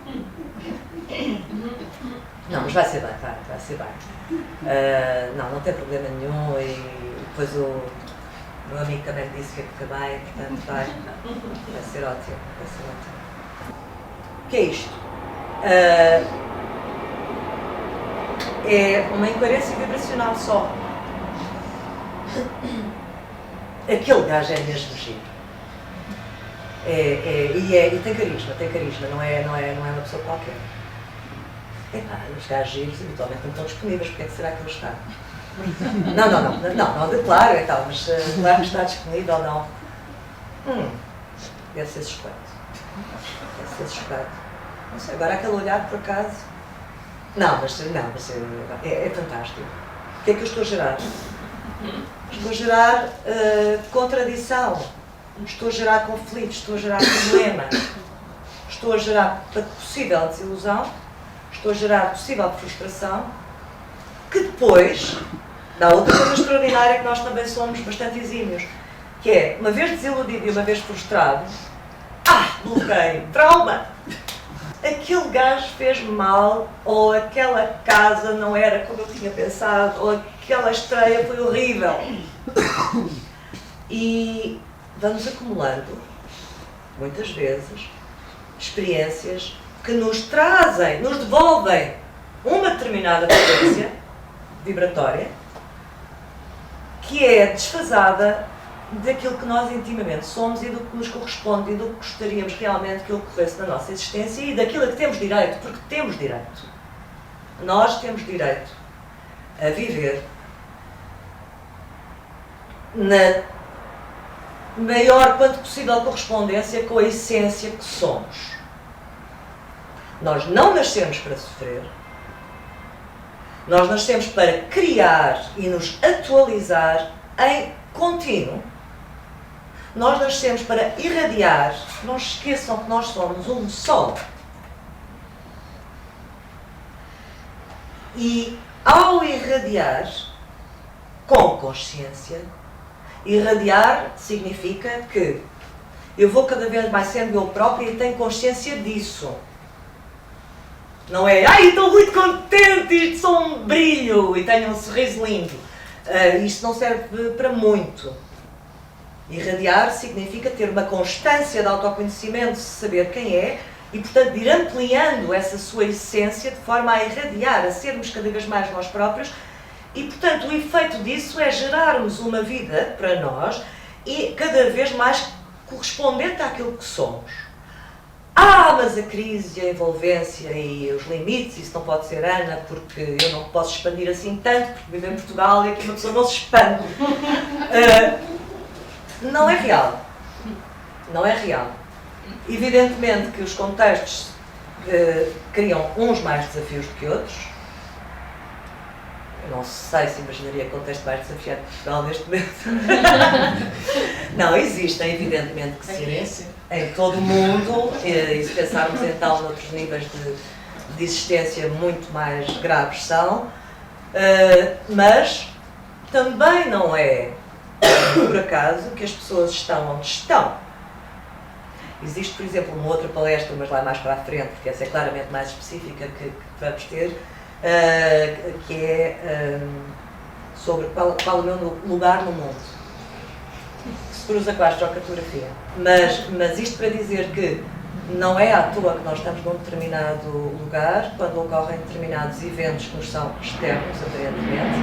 Não, mas vai ser bem, vai ser bem. Não tem problema nenhum e depois o meu amigo também disse que ia correr bem, portanto vai ser ótimo, vai ser ótimo. O que é isto? É uma incoerência vibracional só. Aquele gajo é mesmo giro. E tem carisma, não é uma pessoa qualquer. Os gajos giros habitualmente não estão disponíveis, porque é que será que ele está? Não, claro, então, mas claro que está disponível ou não. Deve ser suspeito. Não sei, agora aquele olhar por acaso. Não, mas é fantástico. O que é que eu estou a gerar? Estou a gerar contradição, estou a gerar conflitos, estou a gerar problema, estou a gerar possível desilusão, estou a gerar possível frustração, que depois dá outra coisa extraordinária que nós também somos bastante exímios, que é, uma vez desiludido e uma vez frustrado, bloqueio, trauma! Aquele gajo fez-me mal, ou aquela casa não era como eu tinha pensado, ou aquela estreia foi horrível. E vamos acumulando, muitas vezes, experiências que nos trazem, nos devolvem uma determinada frequência vibratória que é desfasada daquilo que nós intimamente somos e do que nos corresponde e do que gostaríamos realmente que ocorresse na nossa existência e daquilo a que temos direito, porque temos direito. Nós temos direito a viver na maior quanto possível correspondência com a essência que somos. Nós não nascemos para sofrer, nós nascemos para criar e nos atualizar em contínuo. Nós nascemos para irradiar. Não se esqueçam que nós somos um sol. E ao irradiar com consciência, irradiar significa que eu vou cada vez mais sendo eu própria e tenho consciência disso. Não é, estou muito contente, isto sou um brilho e tenho um sorriso lindo. Isto não serve para muito. Irradiar significa ter uma constância de autoconhecimento, saber quem é e, portanto, ir ampliando essa sua essência de forma a irradiar, a sermos cada vez mais nós próprios e, portanto, o efeito disso é gerarmos uma vida para nós e cada vez mais correspondente àquilo que somos. Mas a crise, a envolvência e os limites, isso não pode ser, Ana, porque eu não posso expandir assim tanto, porque vivo em Portugal e aqui uma pessoa não se expande. Não é real. Não é real. Evidentemente que os contextos criam uns mais desafios do que outros. Eu não sei se imaginaria contexto mais desafiante de Portugal neste momento. Não, existem, evidentemente que sim, em todo o mundo, e se pensarmos então noutros níveis de existência muito mais graves são, mas também não é por acaso que as pessoas estão onde estão. Existe, por exemplo, uma outra palestra, mas lá mais para a frente, porque essa é claramente mais específica que vamos ter, que é sobre qual é o meu lugar no mundo, que se cruza com a astrocartografia. Mas isto para dizer que não é à toa que nós estamos num determinado lugar, quando ocorrem determinados eventos que nos são externos, aparentemente,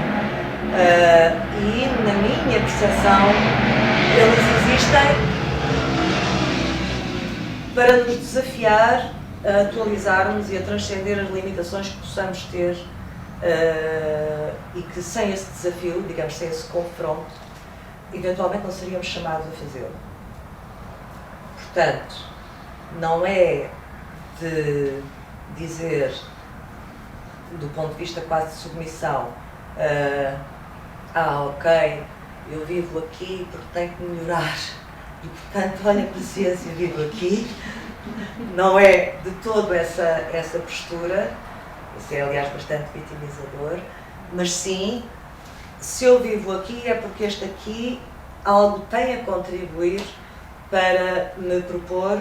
e na minha percepção eles existem para nos desafiar a atualizarmos e a transcender as limitações que possamos ter e que sem esse desafio, digamos, sem esse confronto, eventualmente não seríamos chamados a fazê-lo. Portanto, não é de dizer, do ponto de vista quase de submissão, ok, eu vivo aqui porque tenho que melhorar e, portanto, olha, paciência, vivo aqui. Não é de todo essa postura, isso é, aliás, bastante vitimizador, mas sim, se eu vivo aqui é porque este aqui algo tem a contribuir para me propor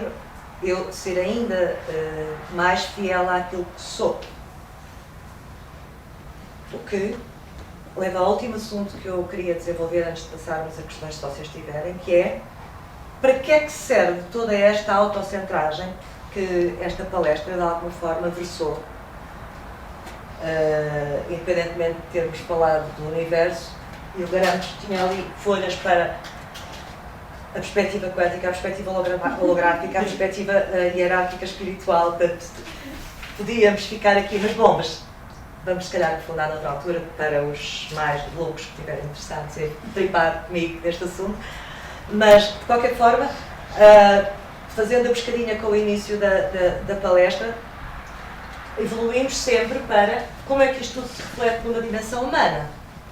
eu ser ainda mais fiel àquilo que sou. O que leva ao último assunto que eu queria desenvolver antes de passarmos a questões, se vocês tiverem, que é para que é que serve toda esta autocentragem que esta palestra, de alguma forma, versou. Independentemente de termos falado do universo, e o Garantes tinha ali folhas para a perspectiva quântica, a perspectiva holográfica, a perspectiva hierárquica espiritual, portanto, podíamos ficar aqui, mas bom, vamos se calhar aprofundar noutra altura para os mais loucos que estiverem interessados em tripar comigo neste assunto. Mas, de qualquer forma, fazendo a pescadinha com o início da palestra, evoluímos sempre para como é que isto tudo se reflete numa dimensão humana,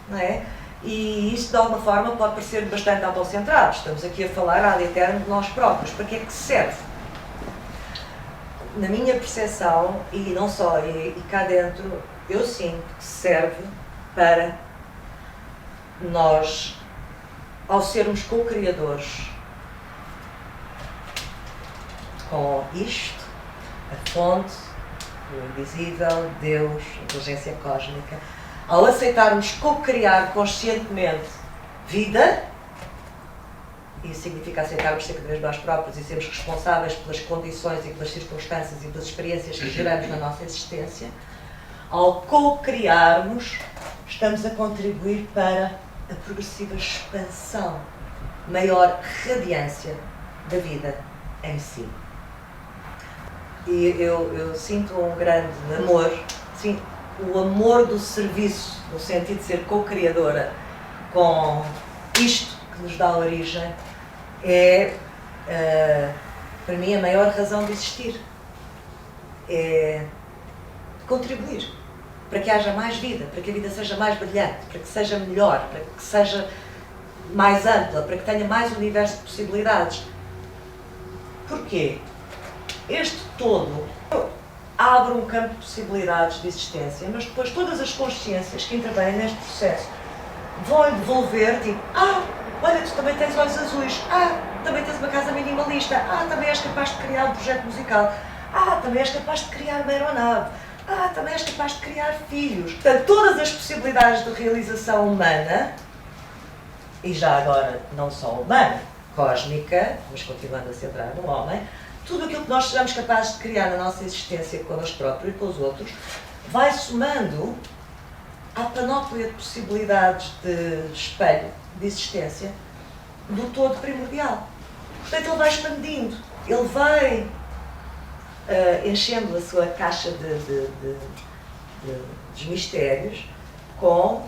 não é? E isto, de alguma forma, pode parecer bastante autocentrado. Estamos aqui a falar ad eterno de nós próprios. Para que é que serve? Na minha percepção, e não só, e cá dentro, eu sinto que serve para nós, ao sermos co-criadores com isto, a fonte, o invisível, Deus, a inteligência cósmica, ao aceitarmos co-criar conscientemente vida, isso significa aceitarmos ser cada vez nós próprios e sermos responsáveis pelas condições e pelas circunstâncias e pelas experiências que geramos na nossa existência, ao co-criarmos, estamos a contribuir para a progressiva expansão, maior radiância da vida em si. E eu sinto um grande amor, sim, o amor do serviço, no sentido de ser co-criadora com isto que nos dá origem, é, para mim, a maior razão de existir. É contribuir para que haja mais vida, para que a vida seja mais brilhante, para que seja melhor, para que seja mais ampla, para que tenha mais universo de possibilidades. Porquê? Este todo abre um campo de possibilidades de existência, mas depois todas as consciências que intervêm neste processo vão devolver, tipo, olha, tu também tens olhos azuis, também tens uma casa minimalista, também és capaz de criar um projeto musical, também és capaz de criar uma aeronave, também és capaz de criar filhos. Portanto, todas as possibilidades de realização humana, e já agora não só humana, cósmica, mas continuando a centrar no homem, tudo aquilo que nós sejamos capazes de criar na nossa existência connosco próprios e com os outros, vai somando à panóplia de possibilidades de espelho, de existência, do todo primordial. Portanto, ele vai expandindo, ele vai enchendo a sua caixa de mistérios com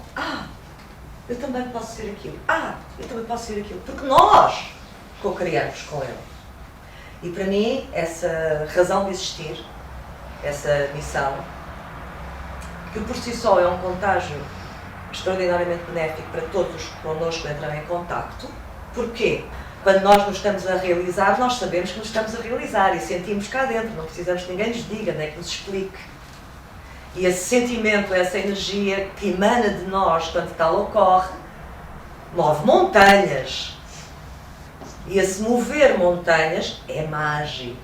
eu também posso ser aquilo, eu também posso ser aquilo, porque nós co-criamos com ele. E para mim, essa razão de existir, essa missão, que por si só é um contágio extraordinariamente benéfico para todos os que connosco entram em contacto. Porquê? Quando nós nos estamos a realizar, nós sabemos que nos estamos a realizar e sentimos cá dentro, não precisamos que ninguém nos diga, nem que nos explique. E esse sentimento, essa energia que emana de nós quando tal ocorre, move montanhas. E esse mover montanhas é mágico,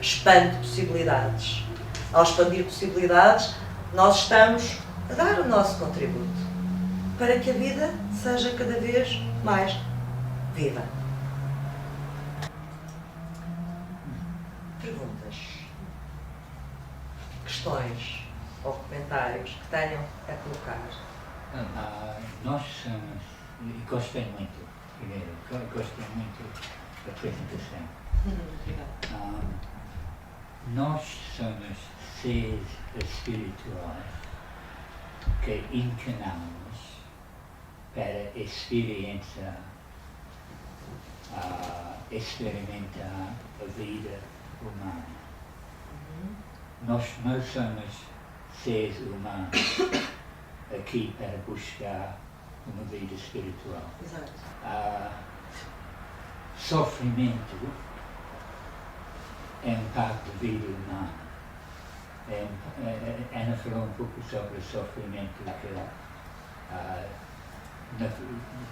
expande possibilidades. Ao expandir possibilidades, nós estamos a dar o nosso contributo para que a vida seja cada vez mais viva. Perguntas, questões ou comentários que tenham a colocar? Nós somos, e gostei muito, primeiro, gostei muito da apresentação. Nós somos seres espirituais que encarnamos para experimentar a vida humana. Nós não somos seres humanos aqui para buscar uma vida espiritual. Exato. Sofrimento é um parte da vida humana. Ana falou um pouco sobre o sofrimento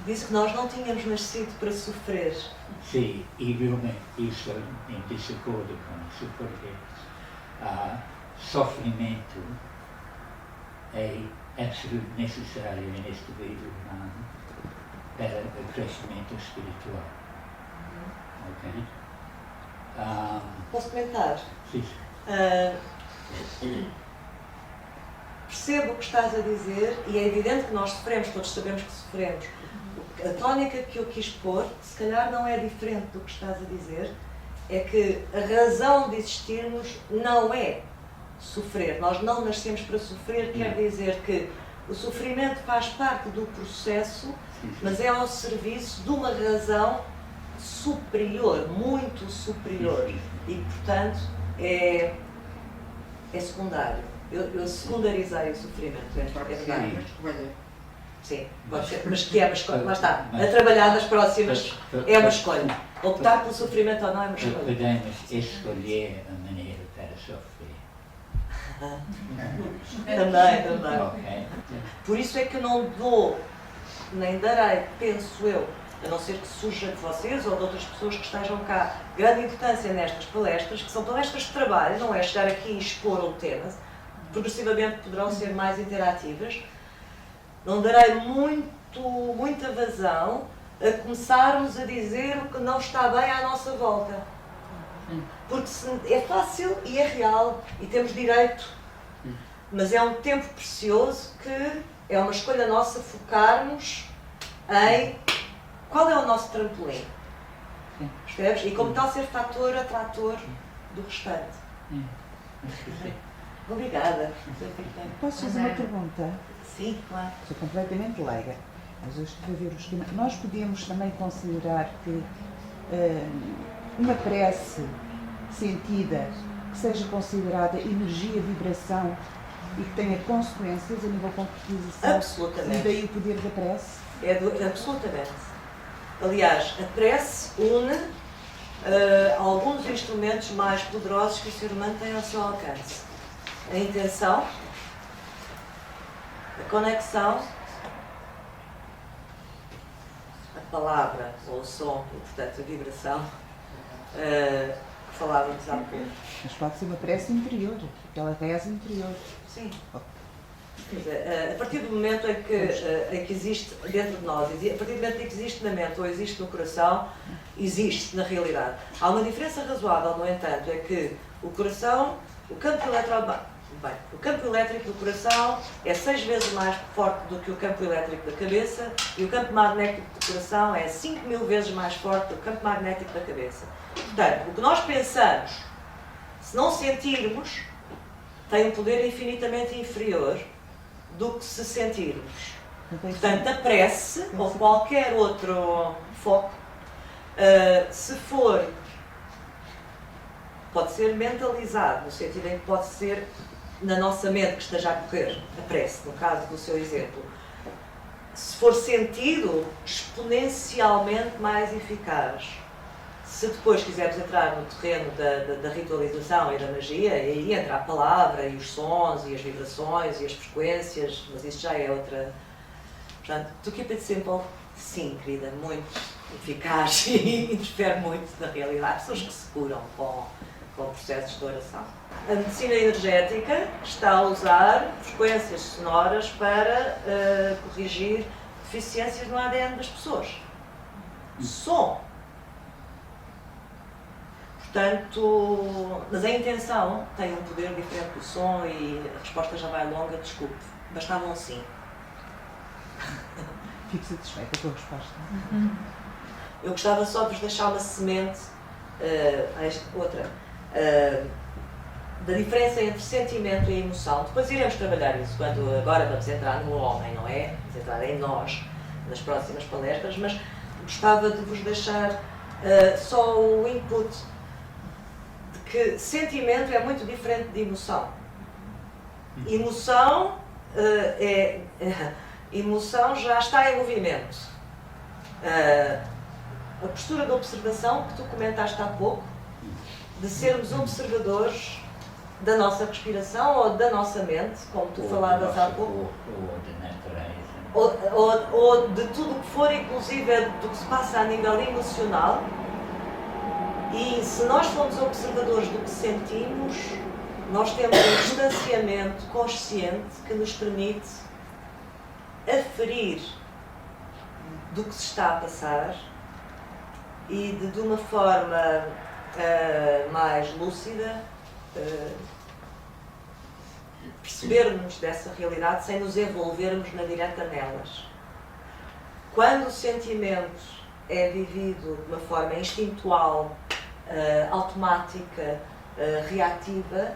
Disse que nós não tínhamos nascido para sofrer. Sim, e realmente estou em desacordo com isso, porque sofrimento é absolutamente necessário nesta vida humana para o crescimento espiritual. Ok? Posso comentar? Sim. Percebo o que estás a dizer e é evidente que nós sofremos, todos sabemos que sofremos. A tónica que eu quis pôr, se calhar não é diferente do que estás a dizer, é que a razão de existirmos não é sofrer. Nós não nascemos para sofrer, quer dizer que o sofrimento faz parte do processo, mas é ao serviço de uma razão superior, muito superior. E, portanto, é secundário. Eu secundarizei o sofrimento, é verdade. Sim, pode ser, mas que é uma escolha. Lá está, a trabalhar nas próximas é uma escolha. Optar pelo sofrimento ou não é uma escolha. Podemos escolher a maneira para sofrer. Também. Ok. Por isso é que eu não dou, nem darei, penso eu, a não ser que surja de vocês ou de outras pessoas que estejam cá, grande importância nestas palestras, que são palestras de trabalho, não é chegar aqui e expor um tema, progressivamente poderão ser mais interativas. Não darei muita vazão a começarmos a dizer o que não está bem à nossa volta. Porque é fácil e é real e temos direito, mas é um tempo precioso que é uma escolha nossa focarmos em qual é o nosso trampolim. Percebes? E como tal ser fator atrator do restante. Obrigada. Posso fazer uma pergunta? Sim, claro. Sou completamente leiga, mas eu estive a ver o esquema. Nós podemos também considerar que uma prece sentida, que seja considerada energia, vibração e que tenha consequências a nível de concretização. Absolutamente. E daí o poder da prece? Absolutamente. Aliás, a prece une alguns instrumentos mais poderosos que o ser humano tem ao seu alcance. A intenção, a conexão, a palavra ou o som, e portanto a vibração, que falávamos há pouco. Mas pode ser uma prece interior, aquela reza interior. Sim. Quer dizer, a partir do momento em que existe dentro de nós, a partir do momento em que existe na mente ou existe no coração, existe na realidade. Há uma diferença razoável, no entanto, é que o coração, o campo elétrico do coração é 6 vezes mais forte do que o campo elétrico da cabeça e o campo magnético do coração é 5.000 vezes mais forte do que o campo magnético da cabeça. Portanto, o que nós pensamos, se não sentirmos, tem um poder infinitamente inferior do que se sentirmos. Portanto, a prece, ou qualquer outro foco, se for, pode ser mentalizado, no sentido em que pode ser na nossa mente que esteja a correr a prece, no caso do seu exemplo. Se for sentido, exponencialmente mais eficaz. Se depois quisermos entrar no terreno da ritualização e da magia, aí entra a palavra e os sons e as vibrações e as frequências, mas isso já é outra... Portanto, to keep it simple, sim, querida, muito eficaz e interfere muito na realidade. Há pessoas que se curam com processos de oração. A medicina energética está a usar frequências sonoras para corrigir deficiências no ADN das pessoas. Som. Portanto, mas a intenção tem um poder diferente do som e a resposta já vai longa, desculpe. Bastava um sim. Fico satisfeita com a resposta. Eu gostava só de vos deixar uma semente, da diferença entre sentimento e emoção. Depois iremos trabalhar isso, quando agora vamos entrar no homem, não é? Vamos entrar em nós, nas próximas palestras, mas gostava de vos deixar só o input de que sentimento é muito diferente de emoção. Emoção emoção já está em movimento. A postura de observação que tu comentaste há pouco, de sermos observadores da nossa respiração ou da nossa mente, como tu falavas há pouco, ou de tudo o que for, inclusive do que se passa a nível emocional. E se nós formos observadores do que sentimos, nós temos um distanciamento consciente que nos permite aferir do que se está a passar e de uma forma mais lúcida percebermos dessa realidade sem nos envolvermos na direta nelas. Quando o sentimento é vivido de uma forma instintual, automática, reativa,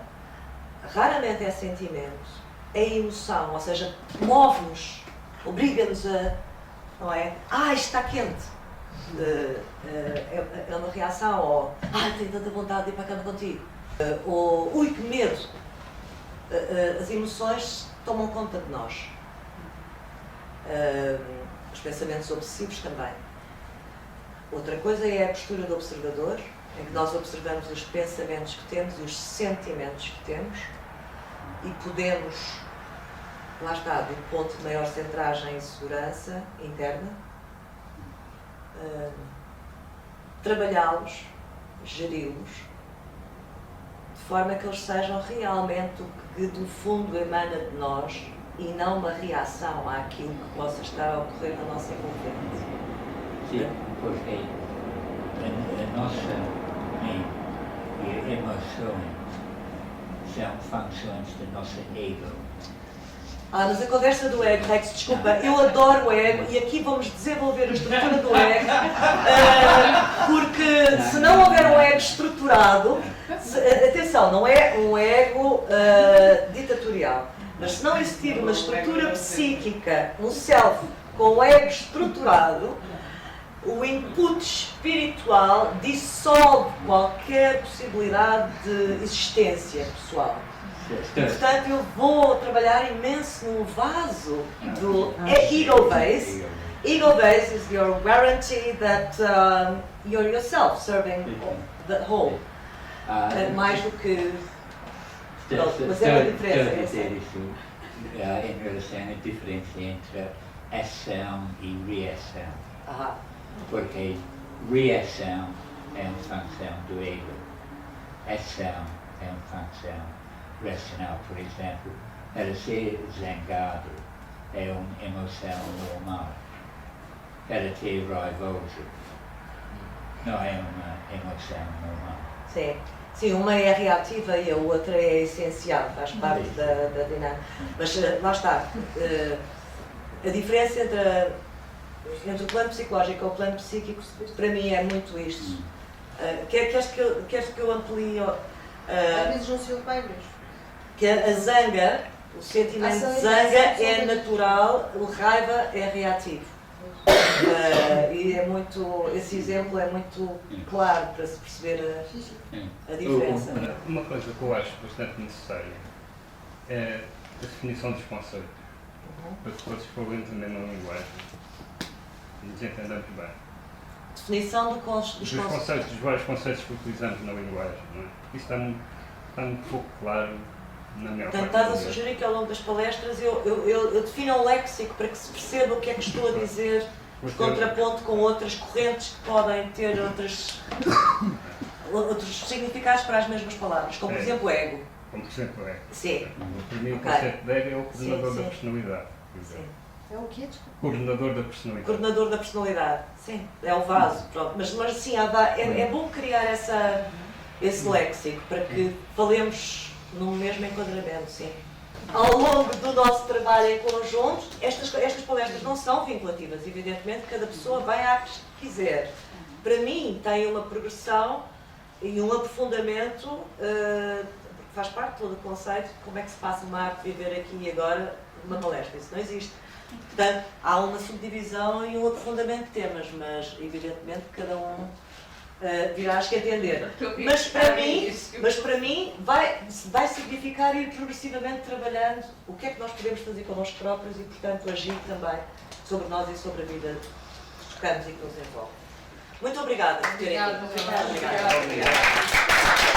raramente é sentimento, é emoção, ou seja, move-nos, obriga-nos a, não é? Isto está quente. É uma reação, ou tenho tanta vontade de ir para a cama contigo, ou ui, que medo. As emoções tomam conta de nós. Os pensamentos obsessivos também. Outra coisa é a postura do observador, em que nós observamos os pensamentos que temos e os sentimentos que temos e podemos, lá está, do ponto de maior centragem e segurança interna, trabalhá-los, geri-los, de forma que eles sejam realmente o que do fundo emana de nós e não uma reação àquilo que possa estar a ocorrer na nossa envolvente. Sim, porque a nossa mente e emoções são funções do nosso ego. Mas a conversa do ego, Rex, desculpa, eu adoro o ego e aqui vamos desenvolver a estrutura do ego, porque se não houver um ego estruturado, atenção, não é um ego ditatorial, mas se não existir uma estrutura psíquica, um self com o ego estruturado, o input espiritual dissolve qualquer possibilidade de existência pessoal. Portanto, eu vou trabalhar imenso no vaso do ego base. Ego base is your guarantee that you're yourself serving the whole. Mais do que... Mas é uma diferença. Em relação à diferença entre ação e reação. Porque reação é uma função do ego. Ação é uma função racional. Por exemplo, para ser zangado é uma emoção normal. Para ter raivoso não é uma emoção normal. Sim. Sim, uma é reativa e a outra é essencial, faz parte da dinâmica. Mas lá está, a diferença entre o plano psicológico e o plano psíquico, para mim é muito isto. Queres que eu amplie? Às vezes não se ouve bem, mas... Que a zanga, o sentimento de zanga é natural, o raiva é reativo. E é muito, esse exemplo é muito claro para se perceber a diferença. Uma coisa que eu acho bastante necessária é a definição dos conceitos, para que todos falem também na linguagem e nos entendamos bem. definição dos Dos conceitos. conceitos, dos vários conceitos que utilizamos na linguagem, não é? Isso está muito pouco claro na maior Portanto, parte estás a das vezes. sugerir que ao longo das palestras eu defina um léxico para que se perceba o que é que estou a dizer, de contraponto com outras correntes que podem ter outros significados para as mesmas palavras, como por exemplo ego. Como por exemplo é. Sim. Para mim o Ok. conceito de ego é o coordenador Sim, da sim. personalidade. Por exemplo. Sim. É o quê? Desculpa. Coordenador da personalidade. Coordenador da personalidade. Sim, é o vaso. Pronto. Mas sim, é bom criar esse léxico para que falemos no mesmo enquadramento, sim. Ao longo do nosso trabalho em conjunto, estas palestras não são vinculativas, evidentemente, cada pessoa vai à que quiser. Para mim, tem uma progressão e um aprofundamento, porque faz parte de todo o conceito de como é que se passa uma arte de viver aqui e agora numa palestra. Isso não existe. Portanto, há uma subdivisão e um aprofundamento de temas, mas evidentemente cada um virá a entender. Mas para mim vai significar ir progressivamente trabalhando o que é que nós podemos fazer connosco próprios e, portanto, agir também sobre nós e sobre a vida que tocamos e que nos envolve. Muito obrigada por terem vindo. Obrigada. Obrigada.